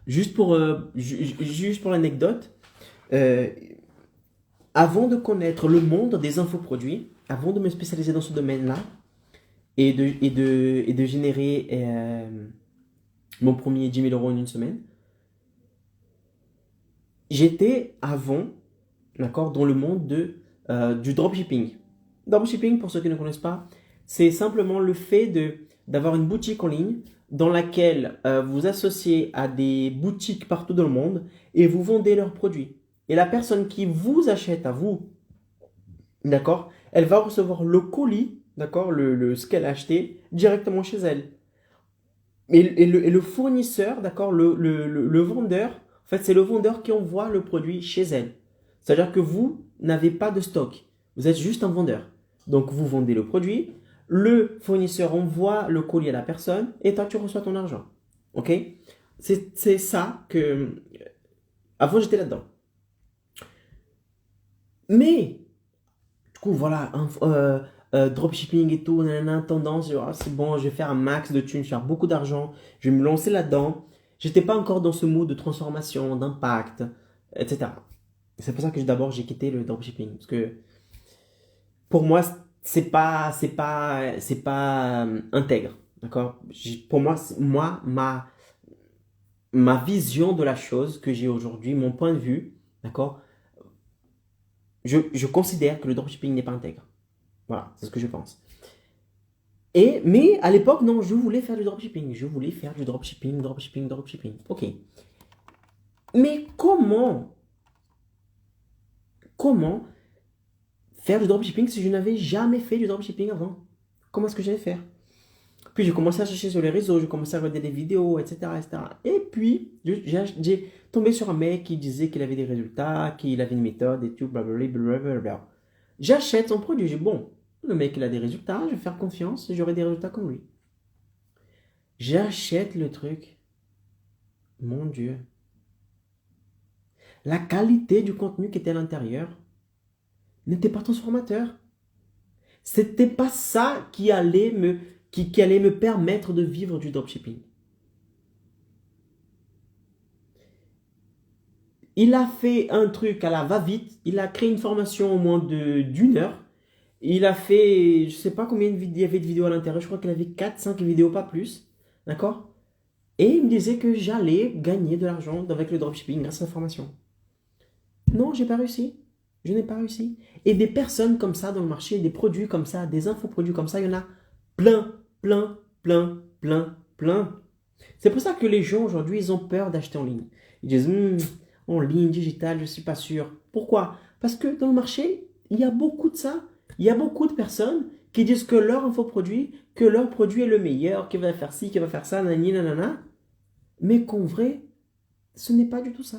Juste pour l'anecdote, avant de connaître le monde des infoproduits, avant de me spécialiser dans ce domaine-là et de générer mon premier 10 000 € en une semaine, j'étais avant, d'accord, dans le monde du dropshipping. Dropshipping, pour ceux qui ne connaissent pas, c'est simplement le fait d'avoir une boutique en ligne dans laquelle vous associez à des boutiques partout dans le monde et vous vendez leurs produits. Et la personne qui vous achète à vous, d'accord, elle va recevoir le colis, d'accord, ce qu'elle a acheté directement chez elle. Et le fournisseur, d'accord, le vendeur, en fait, c'est le vendeur qui envoie le produit chez elle. C'est-à-dire que vous n'avez pas de stock. Vous êtes juste un vendeur. Donc, vous vendez le produit, le fournisseur envoie le colis à la personne et toi, tu reçois ton argent. OK? C'est ça que... Avant, j'étais là-dedans. Mais, du coup, voilà, dropshipping et tout, tendance, c'est bon, je vais faire un max de thunes, faire beaucoup d'argent, je vais me lancer là-dedans. J'étais pas encore dans ce mood de transformation, d'impact, etc. C'est pour ça que d'abord j'ai quitté le dropshipping, parce que pour moi c'est pas intègre, d'accord. Pour moi ma vision de la chose que j'ai aujourd'hui, mon point de vue, d'accord. Je considère que le dropshipping n'est pas intègre. Voilà, c'est ce que je pense. Mais à l'époque, non, je voulais faire du dropshipping. Je voulais faire du dropshipping. Ok. Mais comment faire du dropshipping si je n'avais jamais fait du dropshipping avant? Comment est-ce que j'allais faire? Puis j'ai commencé à chercher sur les réseaux, j'ai commencé à regarder des vidéos, etc. etc. Et puis, j'ai tombé sur un mec qui disait qu'il avait des résultats, qu'il avait une méthode et tout, blablabla. J'achète son produit, j'ai bon, le mec il a des résultats, je vais faire confiance, j'aurai des résultats comme lui. J'achète le truc. Mon Dieu. La qualité du contenu qui était à l'intérieur n'était pas transformateur. C'était pas ça qui allait me permettre de vivre du dropshipping. Il a fait un truc à la va-vite, il a créé une formation au moins d'une heure, Il a fait, je sais pas combien il y avait de vidéos à l'intérieur. Je crois qu'il avait 4, 5 vidéos, pas plus. D'accord? Et il me disait que j'allais gagner de l'argent avec le dropshipping grâce à la formation. Non, j'ai pas réussi. Je n'ai pas réussi. Et des personnes comme ça dans le marché, des produits comme ça, des infoproduits comme ça, il y en a plein, plein, plein, plein, plein. C'est pour ça que les gens aujourd'hui, ils ont peur d'acheter en ligne. Ils disent, en ligne, digital, je ne suis pas sûr. Pourquoi? Parce que dans le marché, il y a beaucoup de ça. Il y a beaucoup de personnes qui disent que leur infoproduit, que leur produit est le meilleur, qu'il va faire ci, qu'il va faire ça, nanani, nanana. Mais qu'en vrai, ce n'est pas du tout ça.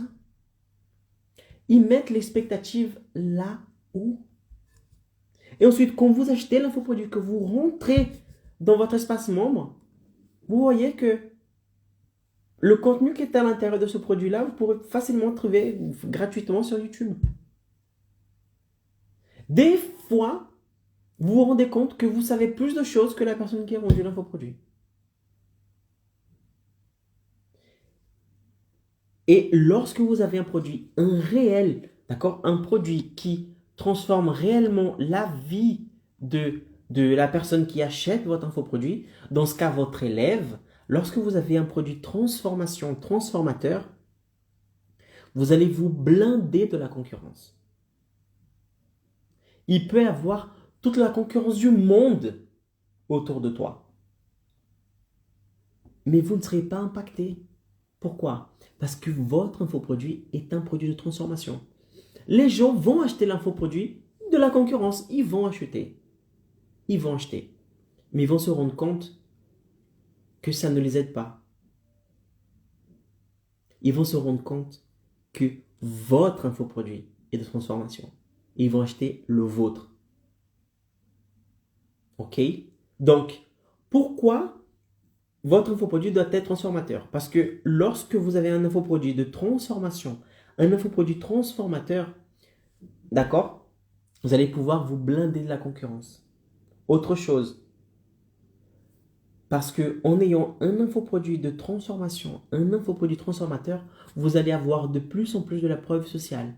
Ils mettent l'expectative là où. Et ensuite, quand vous achetez l'infoproduit, que vous rentrez dans votre espace membre, vous voyez que le contenu qui est à l'intérieur de ce produit-là, vous pourrez facilement le trouver gratuitement sur YouTube. Des fois, vous vous rendez compte que vous savez plus de choses que la personne qui a vendu l'infoproduit. Et lorsque vous avez un produit, un réel, d'accord, un produit qui transforme réellement la vie de la personne qui achète votre infoproduit, dans ce cas votre élève, lorsque vous avez un produit transformation, transformateur, vous allez vous blinder de la concurrence. Il peut y avoir toute la concurrence du monde autour de toi. Mais vous ne serez pas impacté. Pourquoi? Parce que votre infoproduit est un produit de transformation. Les gens vont acheter l'infoproduit de la concurrence. Ils vont acheter. Ils vont acheter. Mais ils vont se rendre compte que ça ne les aide pas. Ils vont se rendre compte que votre infoproduit est de transformation. Ils vont acheter le vôtre. OK? Donc, pourquoi votre infoproduit doit être transformateur? Parce que lorsque vous avez un infoproduit de transformation, un infoproduit transformateur, d'accord, vous allez pouvoir vous blinder de la concurrence. Autre chose, parce qu'en ayant un infoproduit de transformation, un infoproduit transformateur, vous allez avoir de plus en plus de la preuve sociale.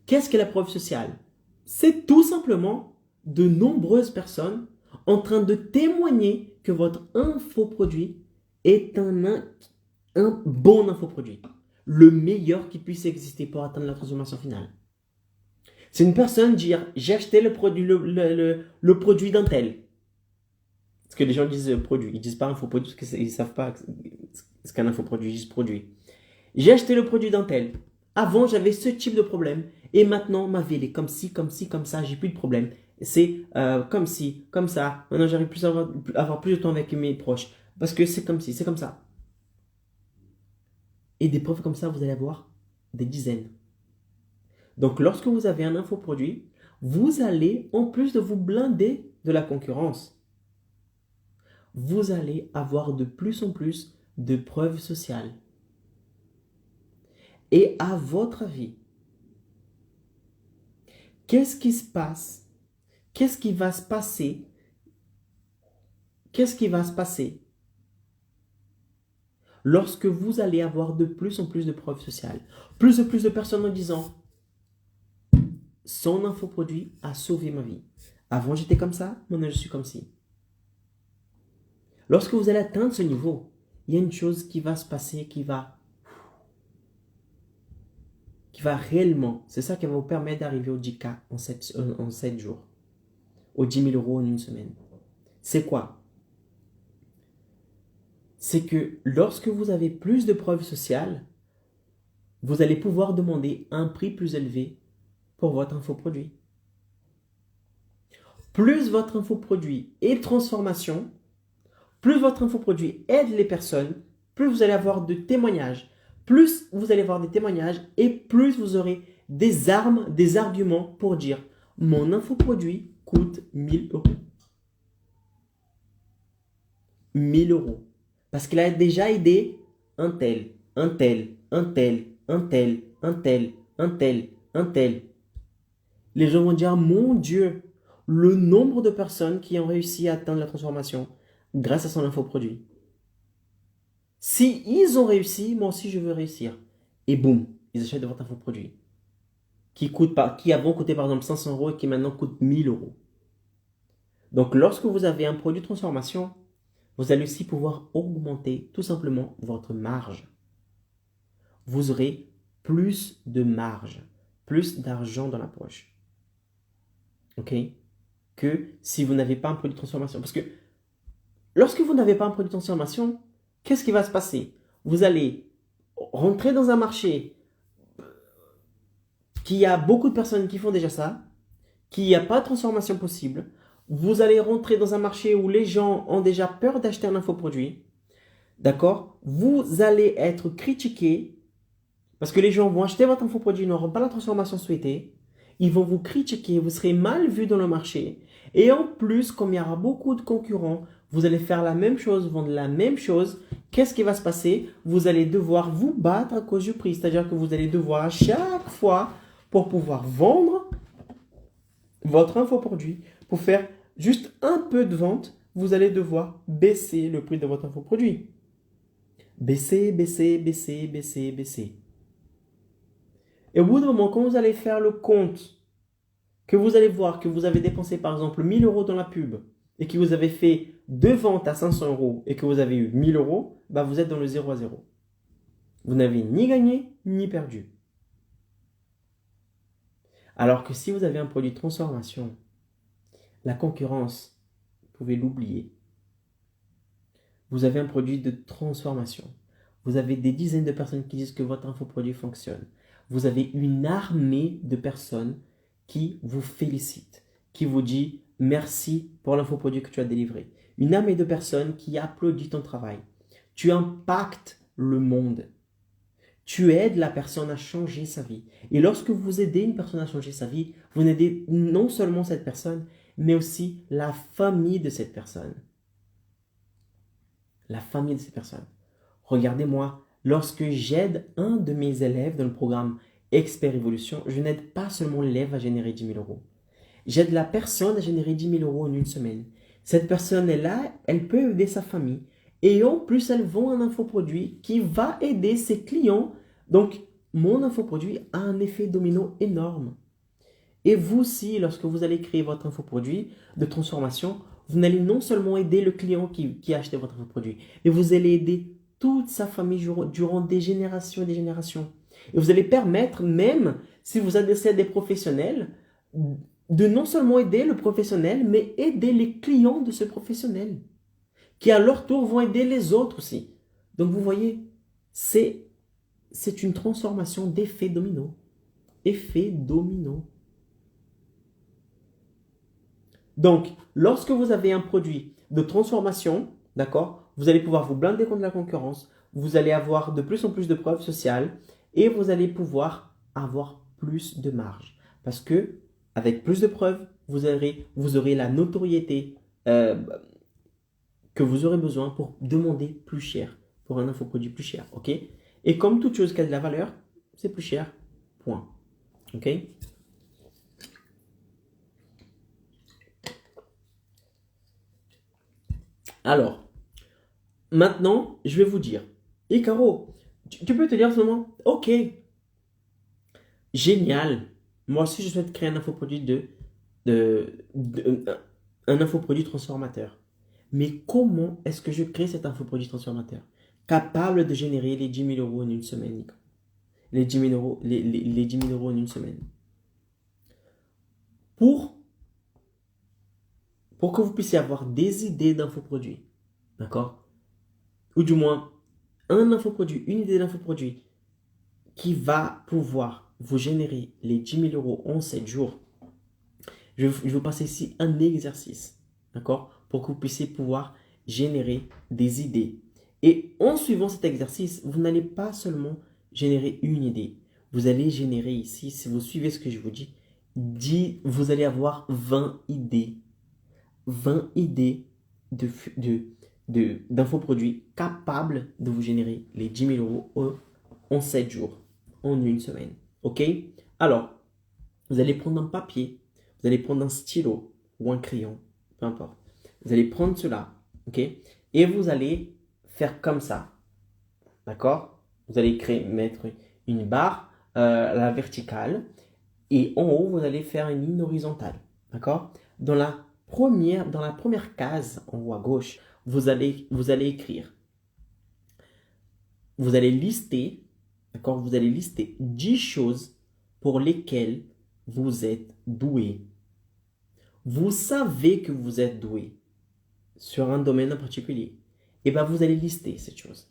Qu'est-ce que la preuve sociale? C'est tout simplement de nombreuses personnes en train de témoigner que votre infoproduit est un bon infoproduit. Le meilleur qui puisse exister pour atteindre la transformation finale. C'est une personne dire j'ai acheté le produit d'un tel. Parce que les gens disent produit, ils disent pas infoproduit parce qu'ils ne savent pas ce qu'un infoproduit, ils disent produit. J'ai acheté le produit d'un tel. Avant, j'avais ce type de problème. Et maintenant, ma vie, elle est comme ci, comme ci, comme ça. J'ai plus de problème. C'est comme ci, comme ça. Maintenant, j'arrive plus à avoir plus de temps avec mes proches. Parce que c'est comme ci, c'est comme ça. Et des preuves comme ça, vous allez avoir des dizaines. Donc, lorsque vous avez un infoproduit, vous allez, en plus de vous blinder de la concurrence, vous allez avoir de plus en plus de preuves sociales. Et à votre avis, qu'est-ce qui se passe? Qu'est-ce qui va se passer? Qu'est-ce qui va se passer lorsque vous allez avoir de plus en plus de preuves sociales? Plus de personnes en disant son infoproduit a sauvé ma vie. Avant j'étais comme ça, maintenant je suis comme ci. Lorsque vous allez atteindre ce niveau, il y a une chose qui va se passer qui va réellement, c'est ça qui va vous permettre d'arriver au 10K en 7 jours, aux 10 000 euros en une semaine. C'est quoi? C'est que lorsque vous avez plus de preuves sociales, vous allez pouvoir demander un prix plus élevé pour votre infoproduit. Plus votre infoproduit est de transformation, plus votre infoproduit aide les personnes, plus vous allez avoir de témoignages. Plus vous allez avoir des témoignages et plus vous aurez des armes, des arguments pour dire mon infoproduit coûte 1000 euros. 1000 euros. Parce qu'il a déjà aidé un tel, un tel, un tel, un tel, un tel, un tel, un tel. Les gens vont dire mon Dieu, le nombre de personnes qui ont réussi à atteindre la transformation grâce à son infoproduit. Si ils ont réussi, moi aussi je veux réussir. Et boum, ils achètent de votre infoproduit. qui avant coûté par exemple 500 euros et qui maintenant coûtent 1000 euros. Donc, lorsque vous avez un produit de transformation, vous allez aussi pouvoir augmenter tout simplement votre marge. Vous aurez plus de marge, plus d'argent dans la poche. OK? Que si vous n'avez pas un produit de transformation. Parce que lorsque vous n'avez pas un produit de transformation, qu'est-ce qui va se passer? Vous allez rentrer dans un marché qui a beaucoup de personnes qui font déjà ça, qui n'y a pas de transformation possible. Vous allez rentrer dans un marché où les gens ont déjà peur d'acheter un infoproduit. D'accord? Vous allez être critiqué parce que les gens vont acheter votre infoproduit, ils n'auront pas la transformation souhaitée. Ils vont vous critiquer, vous serez mal vu dans le marché. Et en plus, comme il y aura beaucoup de concurrents, vous allez faire la même chose, vendre la même chose. Qu'est-ce qui va se passer? Vous allez devoir vous battre à cause du prix. C'est-à-dire que vous allez devoir à chaque fois, pour pouvoir vendre votre infoproduit, pour faire juste un peu de vente, vous allez devoir baisser le prix de votre infoproduit. Baisser, baisser, baisser, baisser, baisser. Et au bout d'un moment, quand vous allez faire le compte, que vous allez voir que vous avez dépensé par exemple 1000 euros dans la pub et que vous avez fait 2 ventes à 500 euros et que vous avez eu 1000 euros, bah vous êtes dans le 0 à 0. Vous n'avez ni gagné ni perdu. Alors que si vous avez un produit de transformation, la concurrence, vous pouvez l'oublier. Vous avez un produit de transformation. Vous avez des dizaines de personnes qui disent que votre infoproduit fonctionne. Vous avez une armée de personnes qui vous félicitent, qui vous dit merci pour l'infoproduit que tu as délivré. Une armée de personnes qui applaudit ton travail. Tu impactes le monde. Tu aides la personne à changer sa vie. Et lorsque vous aidez une personne à changer sa vie, vous aidez non seulement cette personne, mais aussi la famille de cette personne. La famille de cette personne. Regardez-moi, lorsque j'aide un de mes élèves dans le programme Expert Évolution, je n'aide pas seulement l'élève à générer 10 000 euros. J'aide la personne à générer 10 000 euros en une semaine. Cette personne est là, elle peut aider sa famille. Et en plus, elle vend un infoproduit qui va aider ses clients. Donc, mon infoproduit a un effet domino énorme. Et vous aussi, lorsque vous allez créer votre infoproduit de transformation, vous allez non seulement aider le client qui a acheté votre infoproduit, mais vous allez aider toute sa famille durant des générations et des générations. Et vous allez permettre, même si vous adressez à des professionnels, de non seulement aider le professionnel, mais aider les clients de ce professionnel, qui à leur tour vont aider les autres aussi. Donc vous voyez, c'est une transformation d'effet domino. Effet domino. Donc, lorsque vous avez un produit de transformation, d'accord, vous allez pouvoir vous blinder contre la concurrence, vous allez avoir de plus en plus de preuves sociales et vous allez pouvoir avoir plus de marge. Parce que, avec plus de preuves, vous aurez la notoriété que vous aurez besoin pour demander plus cher, pour un infoproduit plus cher, ok? Et comme toute chose qui a de la valeur, c'est plus cher, point, ok? Alors, maintenant, je vais vous dire, et Caro, tu peux te dire en ce moment, ok, génial, moi aussi je souhaite créer un infoproduit un infoproduit transformateur. Mais comment est-ce que je crée cet infoproduit transformateur capable de générer les 10 000 euros en une semaine, Nico? Les 10 000 euros, les 10 000 euros en une semaine. Pour que vous puissiez avoir des idées d'infoproduits, d'accord? Ou du moins, un infoproduit, une idée d'infoproduit qui va pouvoir vous générer les 10 000 euros en 7 jours. Je vais vous passer ici un exercice, d'accord? Pour que vous puissiez pouvoir générer des idées. Et en suivant cet exercice, vous n'allez pas seulement générer une idée. Vous allez générer ici, si vous suivez ce que je vous dis, vous allez avoir 20 idées. 20 idées d'infoproduits capables de vous générer les 10 000 euros en 7 jours, en une semaine. Ok? Alors, vous allez prendre un papier, vous allez prendre un stylo ou un crayon, peu importe. Vous allez prendre cela, ok? Et vous allez faire comme ça, d'accord? Vous allez mettre une barre à la verticale Et en haut, vous allez faire une ligne horizontale. D'accord? Dans la première case en haut à gauche, vous allez écrire. Vous allez lister, d'accord? Vous allez lister 10 choses pour lesquelles vous êtes doué. Vous savez que vous êtes doué sur un domaine en particulier. Et bien, vous allez lister cette chose.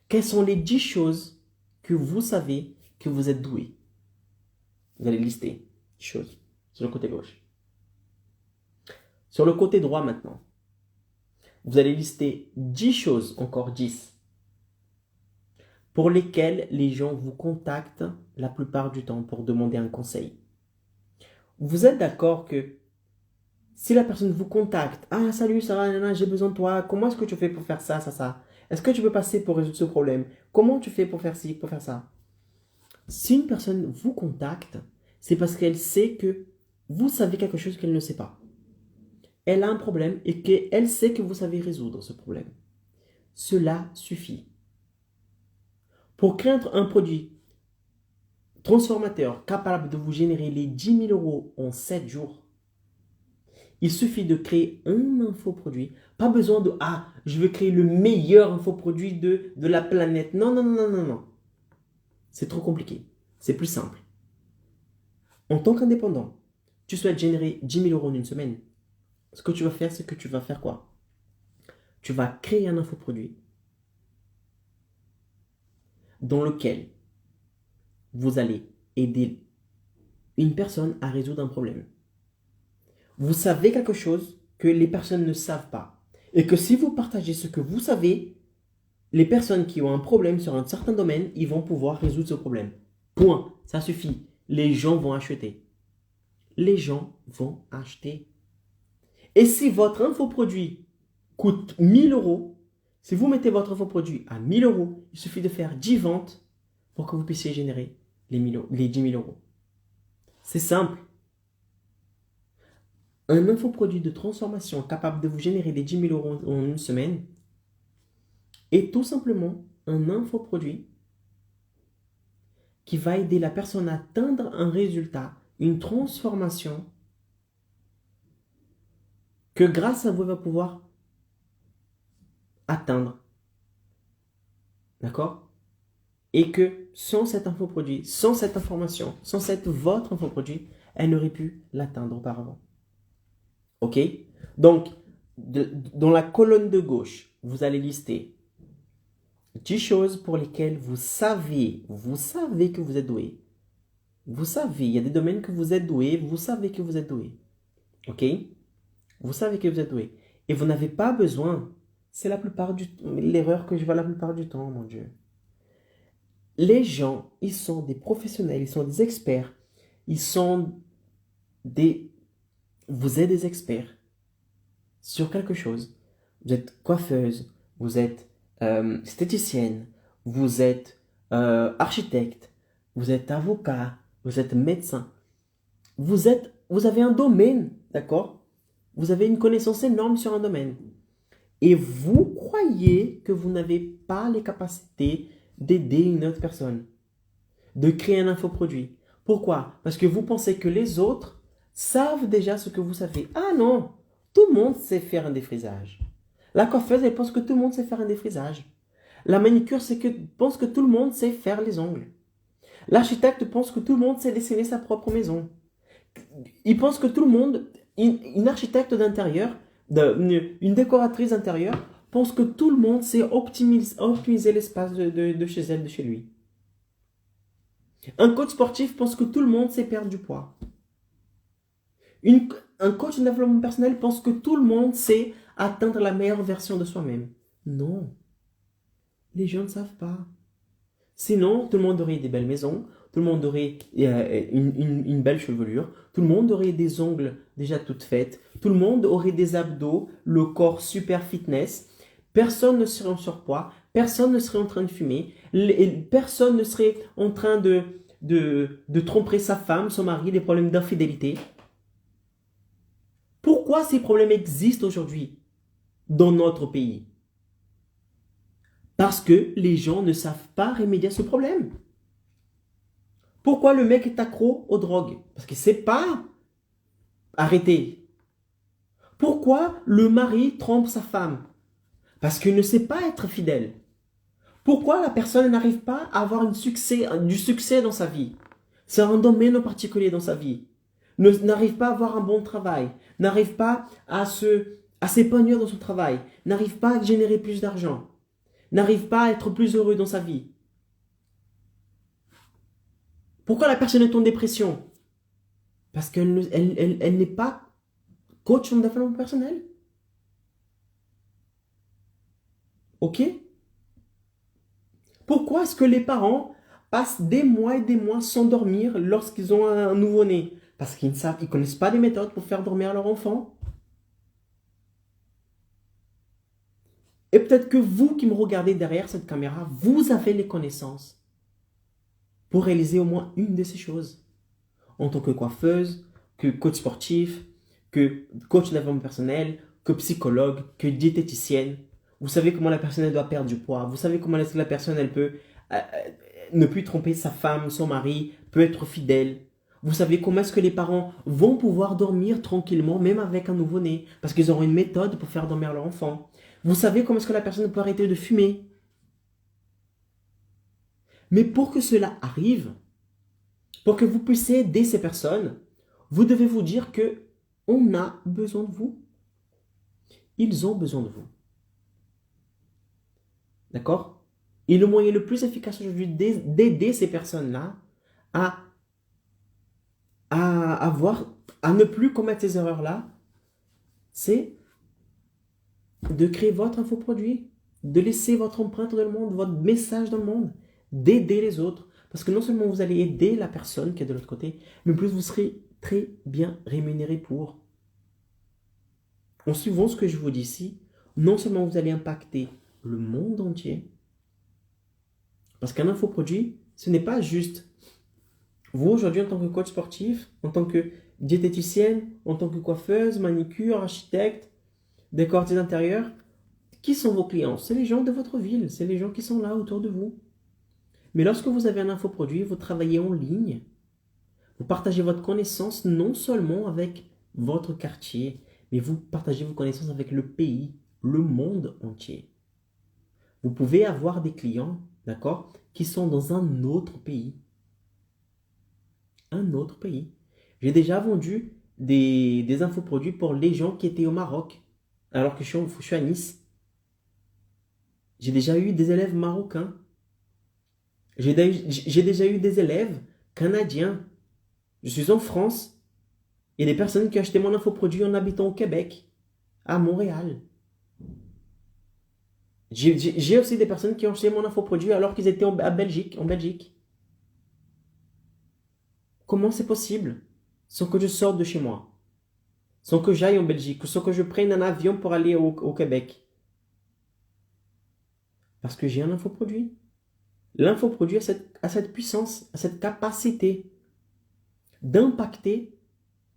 Quelles sont les 10 choses que vous savez que vous êtes doué? Vous allez lister 10 choses sur le côté gauche. Sur le côté droit maintenant, vous allez lister 10 choses, encore 10, pour lesquelles les gens vous contactent la plupart du temps pour demander un conseil. Vous êtes d'accord que si la personne vous contacte, « Ah, salut, ça va, j'ai besoin de toi, comment est-ce que tu fais pour faire ça, ça, ça? Est-ce que tu peux passer pour résoudre ce problème? Comment tu fais pour faire ci, pour faire ça? » Si une personne vous contacte, c'est parce qu'elle sait que vous savez quelque chose qu'elle ne sait pas. Elle a un problème et qu'elle sait que vous savez résoudre ce problème. Cela suffit. Pour créer un produit transformateur capable de vous générer les 10 000 euros en 7 jours, il suffit de créer un infoproduit. Pas besoin de « Ah, je veux créer le meilleur infoproduit de la planète. » Non, non, non, non, non. C'est trop compliqué. C'est plus simple. En tant qu'indépendant, tu souhaites générer 10 000 euros en une semaine. Ce que tu vas faire, c'est que tu vas faire quoi? Tu vas créer un infoproduit dans lequel vous allez aider une personne à résoudre un problème. Vous savez quelque chose que les personnes ne savent pas. Et que si vous partagez ce que vous savez, les personnes qui ont un problème sur un certain domaine, ils vont pouvoir résoudre ce problème. Point. Ça suffit. Les gens vont acheter. Les gens vont acheter. Et si votre infoproduit coûte 1000 euros, si vous mettez votre infoproduit à 1000 euros, il suffit de faire 10 ventes pour que vous puissiez générer les 10 000 euros. C'est simple. Un infoproduit de transformation capable de vous générer les 10 000 euros en une semaine est tout simplement un infoproduit qui va aider la personne à atteindre un résultat, une transformation que grâce à vous, elle va pouvoir atteindre. D'accord? Et que sans cet infoproduit, sans cette information, sans votre infoproduit, elle n'aurait pu l'atteindre auparavant. Ok? Donc, dans la colonne de gauche, vous allez lister 10 choses pour lesquelles vous savez que vous êtes doué. Vous savez, il y a des domaines que vous êtes doué, vous savez que vous êtes doué. Ok? Vous savez que vous êtes doué. Et vous n'avez pas besoin, c'est l'erreur que je vois la plupart du temps, mon Dieu. Les gens, ils sont des professionnels, ils sont des experts, vous êtes des experts sur quelque chose. Vous êtes coiffeuse, vous êtes esthéticienne, vous êtes architecte, vous êtes avocat, vous êtes médecin. Vous avez un domaine, d'accord? Vous avez une connaissance énorme sur un domaine. Et vous croyez que vous n'avez pas les capacités d'aider une autre personne, de créer un infoproduit. Pourquoi? Parce que vous pensez que les autres savent déjà ce que vous savez. Ah non! Tout le monde sait faire un défrisage. La coiffeuse, elle pense que tout le monde sait faire un défrisage. La manicure pense que tout le monde sait faire les ongles. L'architecte pense que tout le monde sait dessiner sa propre maison. Il pense que tout le monde, une architecte d'intérieur, une décoratrice d'intérieur, pense que tout le monde sait optimiser l'espace de chez elle, de chez lui. Un coach sportif pense que tout le monde sait perdre du poids. Un coach de développement personnel pense que tout le monde sait atteindre la meilleure version de soi-même. Non. Les gens ne savent pas. Sinon, tout le monde aurait des belles maisons, tout le monde aurait une belle chevelure, tout le monde aurait des ongles déjà toutes faites, tout le monde aurait des abdos, le corps super fitness, personne ne serait en surpoids, personne ne serait en train de fumer, personne ne serait en train de tromper sa femme, son mari, des problèmes d'infidélité. Pourquoi ces problèmes existent aujourd'hui dans notre pays? Parce que les gens ne savent pas remédier à ce problème. Pourquoi le mec est accro aux drogues? Parce qu'il ne sait pas arrêter. Pourquoi le mari trompe sa femme? Parce qu'il ne sait pas être fidèle. Pourquoi la personne n'arrive pas à avoir du succès dans sa vie? C'est un domaine en particulier dans sa vie. N'arrive pas à avoir un bon travail. N'arrive pas à s'épanouir dans son travail. N'arrive pas à générer plus d'argent. N'arrive pas à être plus heureux dans sa vie. Pourquoi la personne est en dépression? Parce qu'elle n'est pas coach en développement personnel. Ok? Pourquoi est-ce que les parents passent des mois et des mois sans dormir lorsqu'ils ont un nouveau-né? Parce qu'ils ne connaissent pas des méthodes pour faire dormir leur enfant. Et peut-être que vous qui me regardez derrière cette caméra, vous avez les connaissances pour réaliser au moins une de ces choses. En tant que coiffeuse, que coach sportif, que coach de développement personnel, que psychologue, que diététicienne. Vous savez comment la personne elle doit perdre du poids. Vous savez comment la personne elle peut ne plus tromper sa femme, son mari, peut être fidèle. Vous savez comment est-ce que les parents vont pouvoir dormir tranquillement, même avec un nouveau-né, parce qu'ils auront une méthode pour faire dormir leur enfant. Vous savez comment est-ce que la personne peut arrêter de fumer. Mais pour que cela arrive, pour que vous puissiez aider ces personnes, vous devez vous dire que on a besoin de vous. Ils ont besoin de vous. D'accord? Et le moyen le plus efficace aujourd'hui d'aider ces personnes-là à ne plus commettre ces erreurs-là, c'est de créer votre infoproduit, de laisser votre empreinte dans le monde, votre message dans le monde, d'aider les autres. Parce que non seulement vous allez aider la personne qui est de l'autre côté, mais en plus vous serez très bien rémunéré pour. En suivant ce que je vous dis ici, non seulement vous allez impacter le monde entier, parce qu'un infoproduit, ce n'est pas juste vous aujourd'hui en tant que coach sportif, en tant que diététicienne, en tant que coiffeuse, manicure, architecte, décoratrice d'intérieur. Qui sont vos clients? C'est les gens de votre ville, c'est les gens qui sont là autour de vous. Mais lorsque vous avez un infoproduit, vous travaillez en ligne, vous partagez votre connaissance non seulement avec votre quartier, mais vous partagez vos connaissances avec le pays, le monde entier. Vous pouvez avoir des clients, d'accord, qui sont dans un autre pays. Un autre pays. J'ai déjà vendu des infoproduits pour les gens qui étaient au Maroc, alors que je suis à Nice. J'ai déjà eu des élèves marocains. J'ai déjà eu des élèves canadiens. Je suis en France. Et des personnes qui ont acheté mon infoproduit en habitant au Québec, à Montréal. J'ai aussi des personnes qui ont acheté mon infoproduit alors qu'ils étaient en Belgique. Comment c'est possible? Sans que je sorte de chez moi. Sans que j'aille en Belgique. Ou sans que je prenne un avion pour aller au Québec. Parce que j'ai un infoproduit. L'infoproduit a cette puissance, a cette capacité d'impacter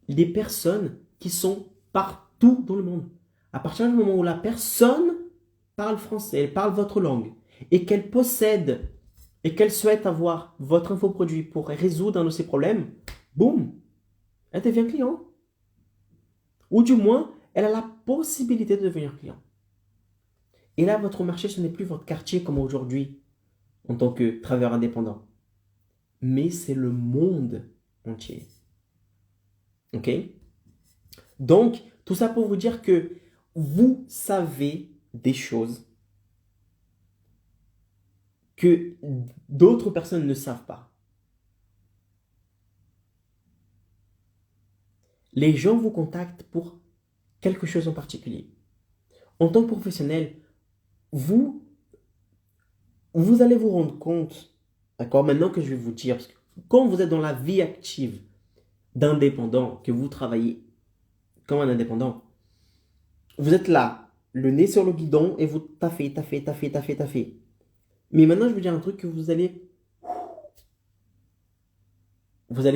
les personnes qui sont partout dans le monde. À partir du moment où la personne parle français, elle parle votre langue, et qu'elle possède, et qu'elle souhaite avoir votre infoproduit pour résoudre un de ses problèmes, boum, elle devient client. Ou du moins, elle a la possibilité de devenir client. Et là, votre marché, ce n'est plus votre quartier comme aujourd'hui, en tant que travailleur indépendant. Mais c'est le monde entier. Ok? Donc, tout ça pour vous dire que vous savez des choses que d'autres personnes ne savent pas. Les gens vous contactent pour quelque chose en particulier. En tant que professionnel, vous allez vous rendre compte, d'accord, maintenant que je vais vous dire, parce que quand vous êtes dans la vie active d'indépendant, que vous travaillez comme un indépendant, vous êtes là, le nez sur le guidon, et vous taffez. Mais maintenant, je vais vous dire un truc que vous allez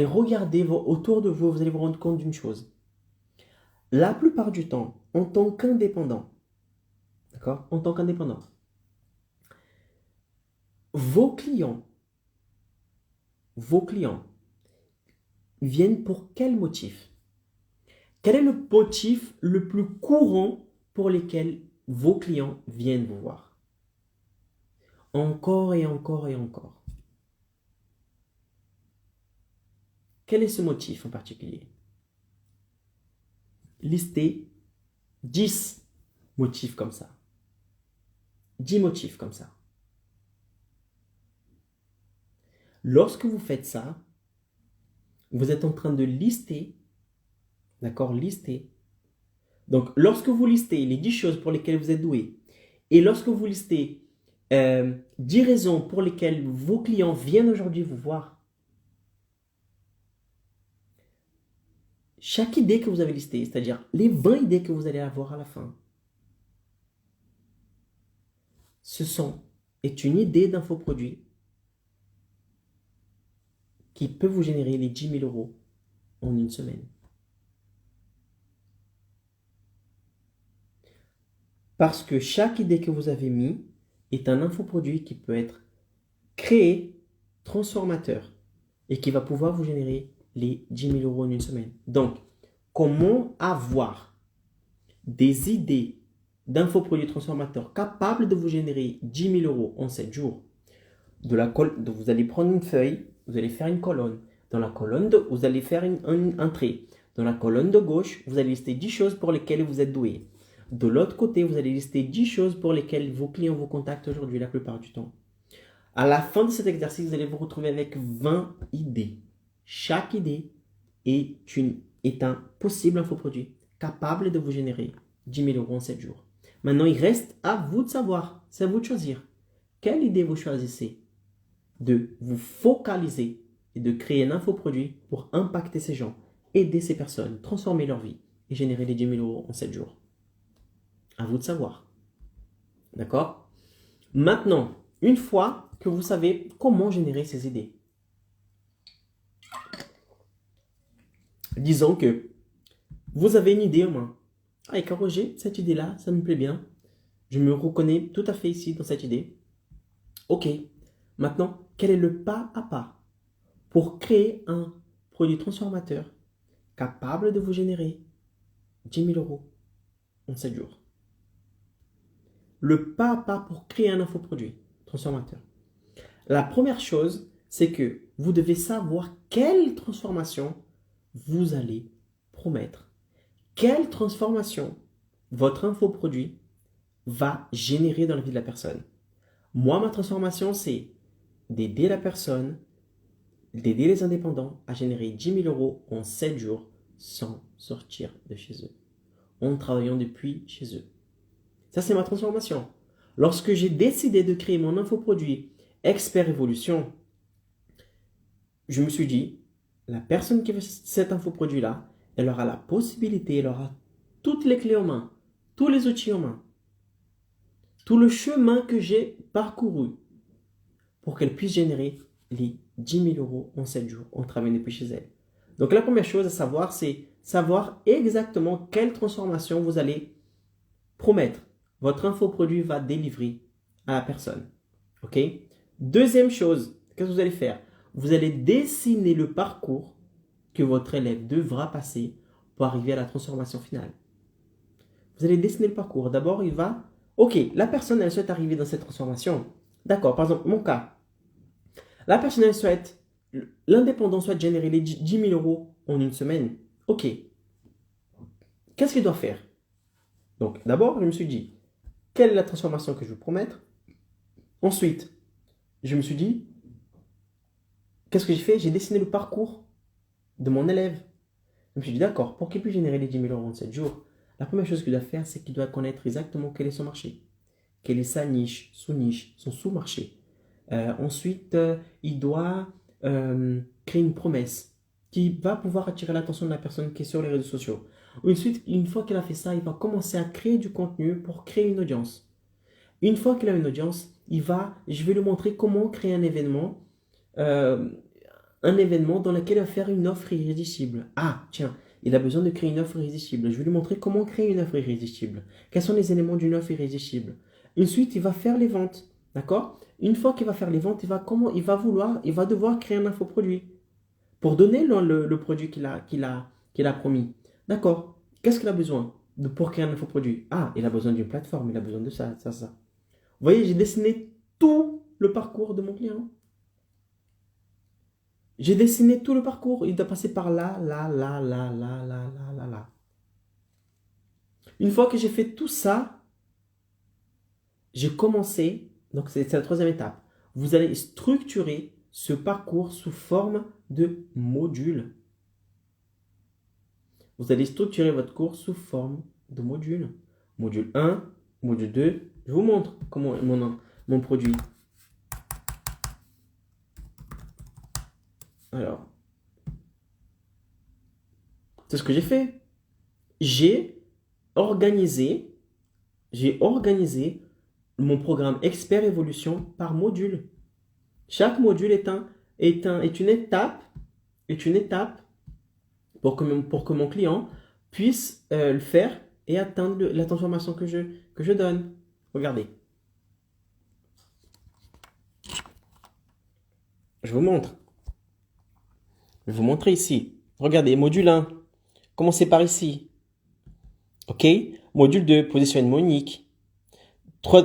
regarder autour de vous, vous allez vous rendre compte d'une chose. La plupart du temps, en tant qu'indépendant, d'accord, en tant qu'indépendant, vos clients vos clients viennent pour quel motif? Quel est le motif le plus courant pour lequel vos clients viennent vous voir? Encore et encore et encore. Quel est ce motif en particulier? Listez 10 motifs comme ça. 10 motifs comme ça. Lorsque vous faites ça, vous êtes en train de lister, d'accord, lister. Donc, lorsque vous listez les 10 choses pour lesquelles vous êtes doué, et lorsque vous listez 10 raisons pour lesquelles vos clients viennent aujourd'hui vous voir, chaque idée que vous avez listée, c'est-à-dire les 20 idées que vous allez avoir à la fin, est une idée d'infoproduit qui peut vous générer les 10 000 euros en une semaine. Parce que chaque idée que vous avez mis est un infoproduit qui peut être créé, transformateur, et qui va pouvoir vous générer les 10 000 euros en une semaine. Donc, comment avoir des idées d'infoproduits transformateurs capables de vous générer 10 000 euros en 7 jours? Vous allez prendre une feuille, vous allez faire une colonne. Dans la colonne, vous allez faire un trait. Dans la colonne de gauche, vous allez lister 10 choses pour lesquelles vous êtes doué. De l'autre côté, vous allez lister 10 choses pour lesquelles vos clients vous contactent aujourd'hui la plupart du temps. À la fin de cet exercice, vous allez vous retrouver avec 20 idées. Chaque idée est un possible infoproduit capable de vous générer 10 000 euros en 7 jours. Maintenant, il reste à vous de savoir, c'est à vous de choisir. Quelle idée vous choisissez de vous focaliser et de créer un infoproduit pour impacter ces gens, aider ces personnes, transformer leur vie et générer les 10 000 euros en 7 jours. À vous de savoir. D'accord? Maintenant, une fois que vous savez comment générer ces idées, disons que vous avez une idée en main. Ah, et Roger, cette idée-là, ça me plaît bien. Je me reconnais tout à fait ici dans cette idée. Ok. Maintenant, quel est le pas à pas pour créer un produit transformateur capable de vous générer 10 000 euros en 7 jours? Le pas à pas pour créer un infoproduit transformateur. La première chose, c'est que vous devez savoir quelle transformation vous allez promettre. Quelle transformation votre infoproduit va générer dans la vie de la personne. Moi, ma transformation, c'est d'aider la personne, d'aider les indépendants à générer 10 000 euros en 7 jours sans sortir de chez eux, en travaillant depuis chez eux. Ça, c'est ma transformation. Lorsque j'ai décidé de créer mon infoproduit Expert Évolution, je me suis dit, la personne qui veut cet infoproduit-là, elle aura la possibilité, elle aura toutes les clés en main, tous les outils en main, tout le chemin que j'ai parcouru pour qu'elle puisse générer les 10 000 euros en 7 jours en travaillant depuis chez elle. Donc la première chose à savoir, c'est savoir exactement quelle transformation vous allez promettre. Votre infoproduit va délivrer à la personne. Ok? Deuxième chose, qu'est-ce que vous allez faire? Vous allez dessiner le parcours que votre élève devra passer pour arriver à la transformation finale. Vous allez dessiner le parcours. D'abord, il va... Ok, la personne, elle souhaite arriver dans cette transformation. D'accord, par exemple, mon cas. La personne, elle souhaite... L'indépendant souhaite générer les 10 000 euros en une semaine. Ok. Qu'est-ce qu'il doit faire? Donc, d'abord, je me suis dit, quelle est la transformation que je veux promettre? Ensuite, je me suis dit, qu'est-ce que j'ai fait? J'ai dessiné le parcours de mon élève. Je me suis dit, d'accord, pour qu'il puisse générer les 10 000 euros en 7 jours, la première chose qu'il doit faire, c'est qu'il doit connaître exactement quel est son marché, quelle est sa niche, sous-niche, son sous-marché. Ensuite, il doit créer une promesse qui va pouvoir attirer l'attention de la personne qui est sur les réseaux sociaux. Ensuite, une fois qu'il a fait ça, il va commencer à créer du contenu pour créer une audience. Une fois qu'il a une audience, je vais lui montrer comment créer un événement dans lequel il va faire une offre irrésistible. Ah, tiens, il a besoin de créer une offre irrésistible. Je vais lui montrer comment créer une offre irrésistible. Quels sont les éléments d'une offre irrésistible. Ensuite, il va faire les ventes. D'accord? Une fois qu'il va faire les ventes, il va devoir créer un infoproduit pour donner le produit qu'il a promis. D'accord? Qu'est-ce qu'il a besoin pour créer un infoproduit? Ah, il a besoin d'une plateforme, il a besoin de ça, ça, ça. Vous voyez, j'ai dessiné tout le parcours de mon client. J'ai dessiné tout le parcours. Il doit passer par là, là, là, là, là, là, là, là, là. Une fois que j'ai fait tout ça, j'ai commencé, donc c'est la troisième étape. Vous allez structurer ce parcours sous forme de modules. Vous allez structurer votre cours sous forme de modules. Module 1, module 2. Je vous montre comment mon produit. Alors, c'est ce que j'ai fait. J'ai organisé mon programme Expert Évolution par module. Chaque module est une étape pour que mon client puisse le faire et atteindre la transformation que je donne. Regardez. Je vous montre. Je vais vous montrer ici. Regardez, module 1. Commencez par ici. OK? Module 2, positionnement unique.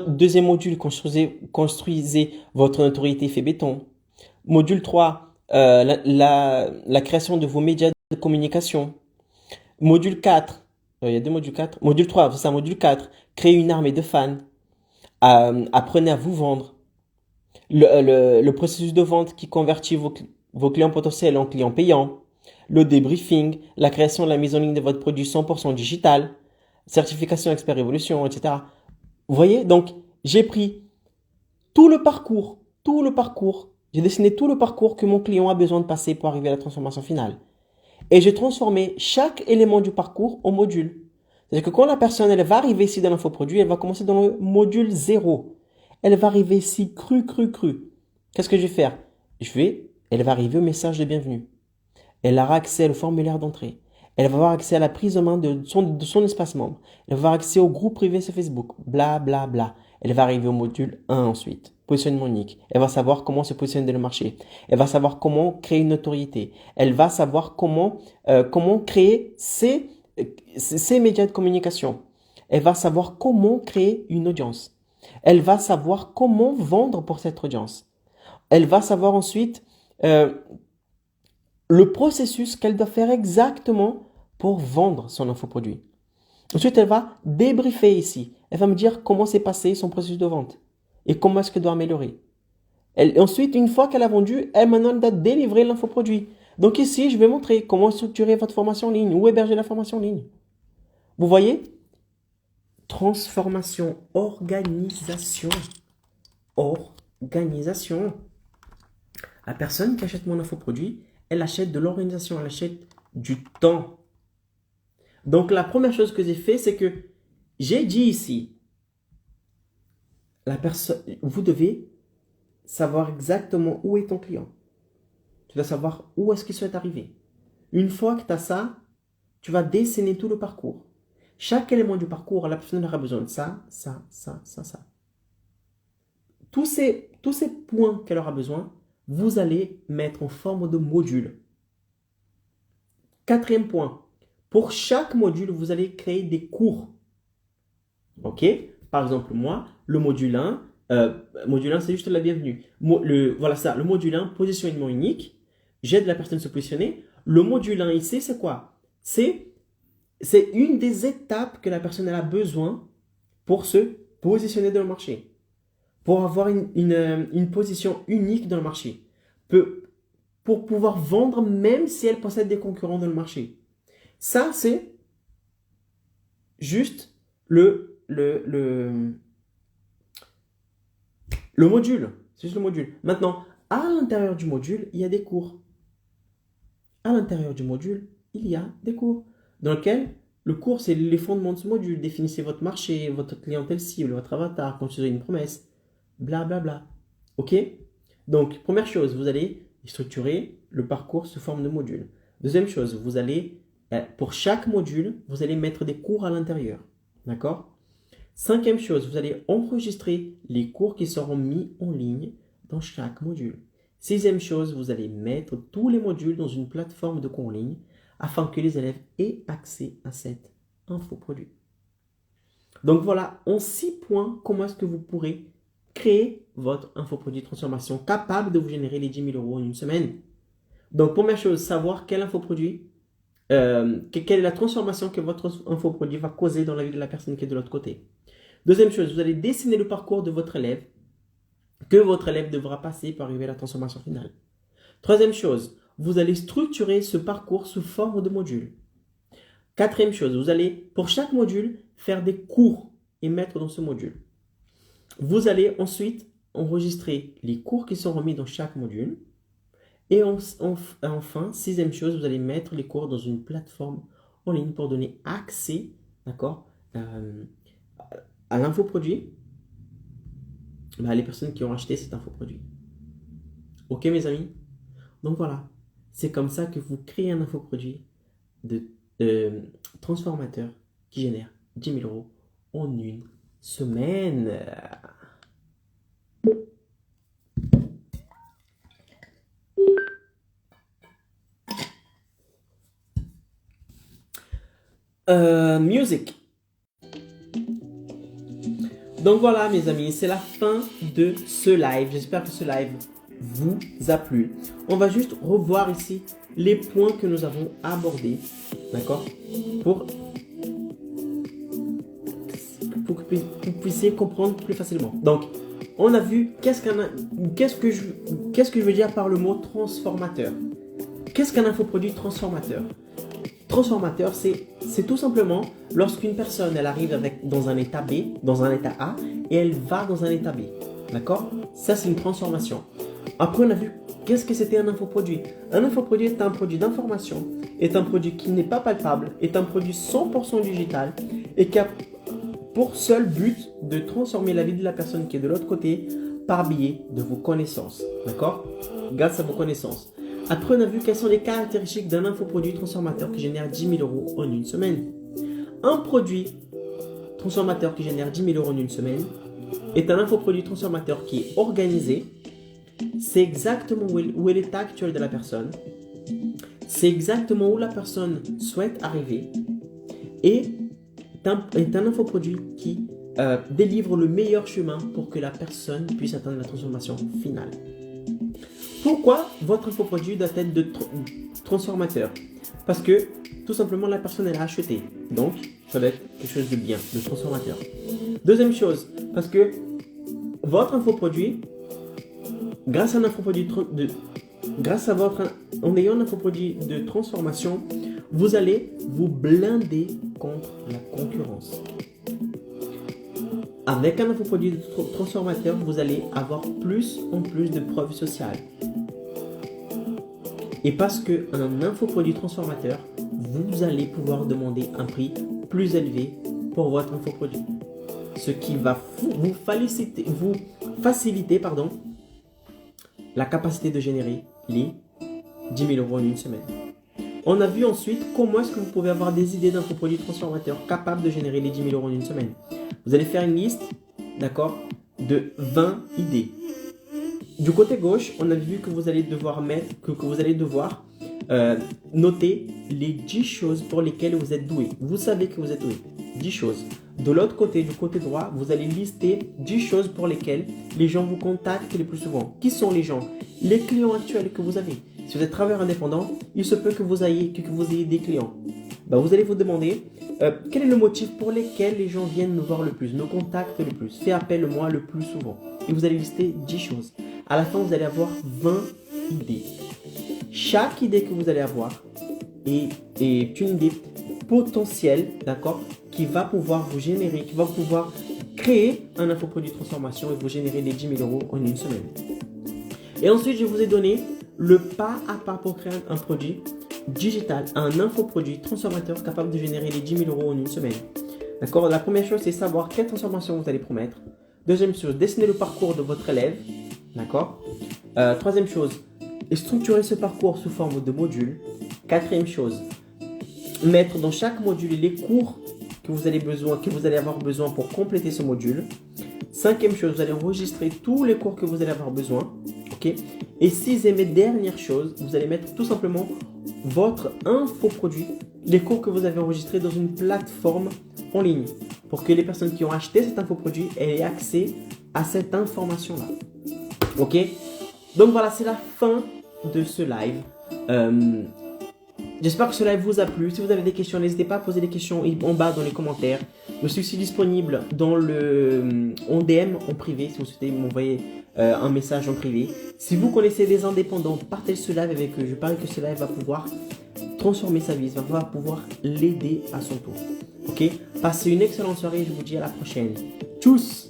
Deuxième module, construisez votre notoriété fait béton. Module 3, la création de vos médias de communication. Module 4, il y a deux modules 4. Module 3, c'est ça, module 4, créer une armée de fans. Apprenez à vous vendre. Le processus de vente qui convertit vos clients potentiels en clients payants. Le débriefing, la création et la mise en ligne de votre produit 100% digital. Certification expert évolution, etc. Vous voyez, donc j'ai pris tout le parcours, j'ai dessiné tout le parcours que mon client a besoin de passer pour arriver à la transformation finale. Et j'ai transformé chaque élément du parcours en module. C'est-à-dire que quand la personne elle va arriver ici dans l'infoproduit, elle va commencer dans le module 0. Elle va arriver ici cru. Qu'est-ce que je vais faire? Elle va arriver au message de bienvenue. Elle aura accès au formulaire d'entrée. Elle va avoir accès à la prise en main de son espace membre. Elle va avoir accès au groupe privé sur Facebook. Bla, bla, bla. Elle va arriver au module 1 ensuite. Positionnement unique. Elle va savoir comment se positionner dans le marché. Elle va savoir comment créer une notoriété. Elle va savoir comment créer ses médias de communication. Elle va savoir comment créer une audience. Elle va savoir comment vendre pour cette audience. Elle va savoir ensuite le processus qu'elle doit faire exactement pour vendre son infoproduit. Ensuite, elle va débriefer ici. Elle va me dire comment s'est passé son processus de vente et comment est-ce qu'elle doit améliorer. Ensuite, une fois qu'elle a vendu, elle maintenant doit délivrer l'infoproduit. Donc ici, je vais montrer comment structurer votre formation en ligne, où héberger la formation en ligne. Vous voyez? Transformation, organisation. La personne qui achète mon infoproduit, elle achète de l'organisation, elle achète du temps. Donc, la première chose que j'ai fait, c'est que j'ai dit ici, vous devez savoir exactement où est ton client. Tu dois savoir où est-ce qu'il souhaite arriver. Une fois que tu as ça, tu vas dessiner tout le parcours. Chaque élément du parcours, la personne aura besoin de ça. Tous ces points qu'elle aura besoin, vous allez mettre en forme de module. Quatrième point. Pour chaque module, vous allez créer des cours. OK? Par exemple, moi, le module 1, c'est juste la bienvenue. Voilà ça, le module 1, positionnement unique. J'aide la personne à se positionner. Le module 1 ici, c'est quoi? C'est une des étapes que la personne a besoin pour se positionner dans le marché. Pour avoir une position unique dans le marché. Pour pouvoir vendre même si elle possède des concurrents dans le marché. Ça, c'est juste le module. C'est juste le module. Maintenant, à l'intérieur du module, il y a des cours. À l'intérieur du module, il y a des cours. Dans lequel le cours, c'est les fondements de ce module. Définissez votre marché, votre clientèle cible, votre avatar, construisez une promesse, bla bla bla. OK? Donc, première chose, vous allez structurer le parcours sous forme de module. Deuxième chose, vous allez, pour chaque module, vous allez mettre des cours à l'intérieur. D'accord? Cinquième chose, vous allez enregistrer les cours qui seront mis en ligne dans chaque module. Sixième chose, vous allez mettre tous les modules dans une plateforme de cours en ligne afin que les élèves aient accès à cet infoproduit. Donc voilà, en 6 points, comment est-ce que vous pourrez créer votre infoproduit de transformation capable de vous générer les 10 000 euros en une semaine. Donc première chose, savoir quel infoproduit, quelle est la transformation que votre infoproduit va causer dans la vie de la personne qui est de l'autre côté. Deuxième chose, vous allez dessiner le parcours de votre élève que votre élève devra passer pour arriver à la transformation finale. Troisième chose, vous allez structurer ce parcours sous forme de modules. Quatrième chose, vous allez pour chaque module faire des cours et mettre dans ce module. Vous allez ensuite enregistrer les cours qui sont remis dans chaque module. Et enfin, sixième chose, vous allez mettre les cours dans une plateforme en ligne pour donner accès, d'accord, à l'infoproduit, les personnes qui ont acheté cet infoproduit. Ok mes amis? Donc voilà, c'est comme ça que vous créez un infoproduit de transformateur qui génère 10 000 euros en une semaine. Music. Donc voilà mes amis, c'est la fin de ce live. J'espère que ce live vous a plu. On va juste revoir ici les points que nous avons abordés, d'accord, pour que vous puissiez comprendre plus facilement. Donc, on a vu qu'est-ce que je veux dire par le mot transformateur. Qu'est-ce qu'un infoproduit transformateur? Transformateur, c'est tout simplement lorsqu'une personne, elle arrive dans un état B, dans un état A, et elle va dans un état B. D'accord? Ça, c'est une transformation. Après, on a vu qu'est-ce que c'était un infoproduit. Un infoproduit est un produit d'information, est un produit qui n'est pas palpable, est un produit 100% digital et qui a pour seul but de transformer la vie de la personne qui est de l'autre côté par biais de vos connaissances. D'accord? Grâce à vos connaissances. Après, on a vu quelles sont les caractéristiques d'un infoproduit transformateur qui génère 10 000 euros en une semaine. Un produit transformateur qui génère 10 000 euros en une semaine est un infoproduit transformateur qui est organisé. C'est exactement où est l'état actuel de la personne. C'est exactement où la personne souhaite arriver. Et est un infoproduit qui délivre le meilleur chemin pour que la personne puisse atteindre la transformation finale. Pourquoi votre infoproduit doit être de transformateur? Parce que tout simplement la personne elle a acheté. Donc ça doit être quelque chose de bien, de transformateur. Deuxième chose, parce que votre infoproduit, grâce à un infoproduit en ayant un infoproduit de transformation, vous allez vous blinder contre la concurrence. Avec un infoproduit de transformateur, vous allez avoir plus en plus de preuves sociales. Et parce qu'un infoproduit transformateur, vous allez pouvoir demander un prix plus élevé pour votre infoproduit. Ce qui va vous faciliter la capacité de générer les 10 000 euros en une semaine. On a vu ensuite comment est-ce que vous pouvez avoir des idées d'infoproduits transformateurs capables de générer les 10 000 euros en une semaine. Vous allez faire une liste, d'accord, de 20 idées. Du côté gauche, on a vu que vous allez devoir noter les 10 choses pour lesquelles vous êtes doué. Vous savez que vous êtes doué. 10 choses. De l'autre côté, du côté droit, vous allez lister 10 choses pour lesquelles les gens vous contactent le plus souvent. Qui sont les gens? Les clients actuels que vous avez. Si vous êtes travailleur indépendant, il se peut que vous ayez des clients. Vous allez vous demander quel est le motif pour lequel les gens viennent nous voir le plus, nous contactent le plus, fait appel à moi le plus souvent. Et vous allez lister 10 choses. À la fin, vous allez avoir 20 idées. Chaque idée que vous allez avoir est une idée potentielle, d'accord, qui va pouvoir vous générer, qui va pouvoir créer un infoproduit de transformation et vous générer les 10 000 euros en une semaine. Et ensuite, je vous ai donné le pas à pas pour créer un produit digital, un infoproduit transformateur capable de générer les 10 000 euros en une semaine. D'accord? La première chose, c'est savoir quelle transformation vous allez promettre. Deuxième chose, dessiner le parcours de votre élève. D'accord? Troisième chose, structurer ce parcours sous forme de module. Quatrième chose, mettre dans chaque module les cours que que vous allez avoir besoin pour compléter ce module. Cinquième chose, vous allez enregistrer tous les cours que vous allez avoir besoin. Ok. Et sixième et dernière chose, vous allez mettre tout simplement votre infoproduit, les cours que vous avez enregistrés dans une plateforme en ligne pour que les personnes qui ont acheté cet infoproduit aient accès à cette information-là. Ok. Donc voilà, c'est la fin de ce live. J'espère que ce live vous a plu. Si vous avez des questions, n'hésitez pas à poser des questions en bas dans les commentaires. Je suis aussi disponible en DM en privé si vous souhaitez m'envoyer un message en privé. Si vous connaissez des indépendants, partagez ce live avec eux. Je parie que ce live va pouvoir transformer sa vie, va pouvoir l'aider à son tour. Ok? Passez une excellente soirée et je vous dis à la prochaine. Tchuss!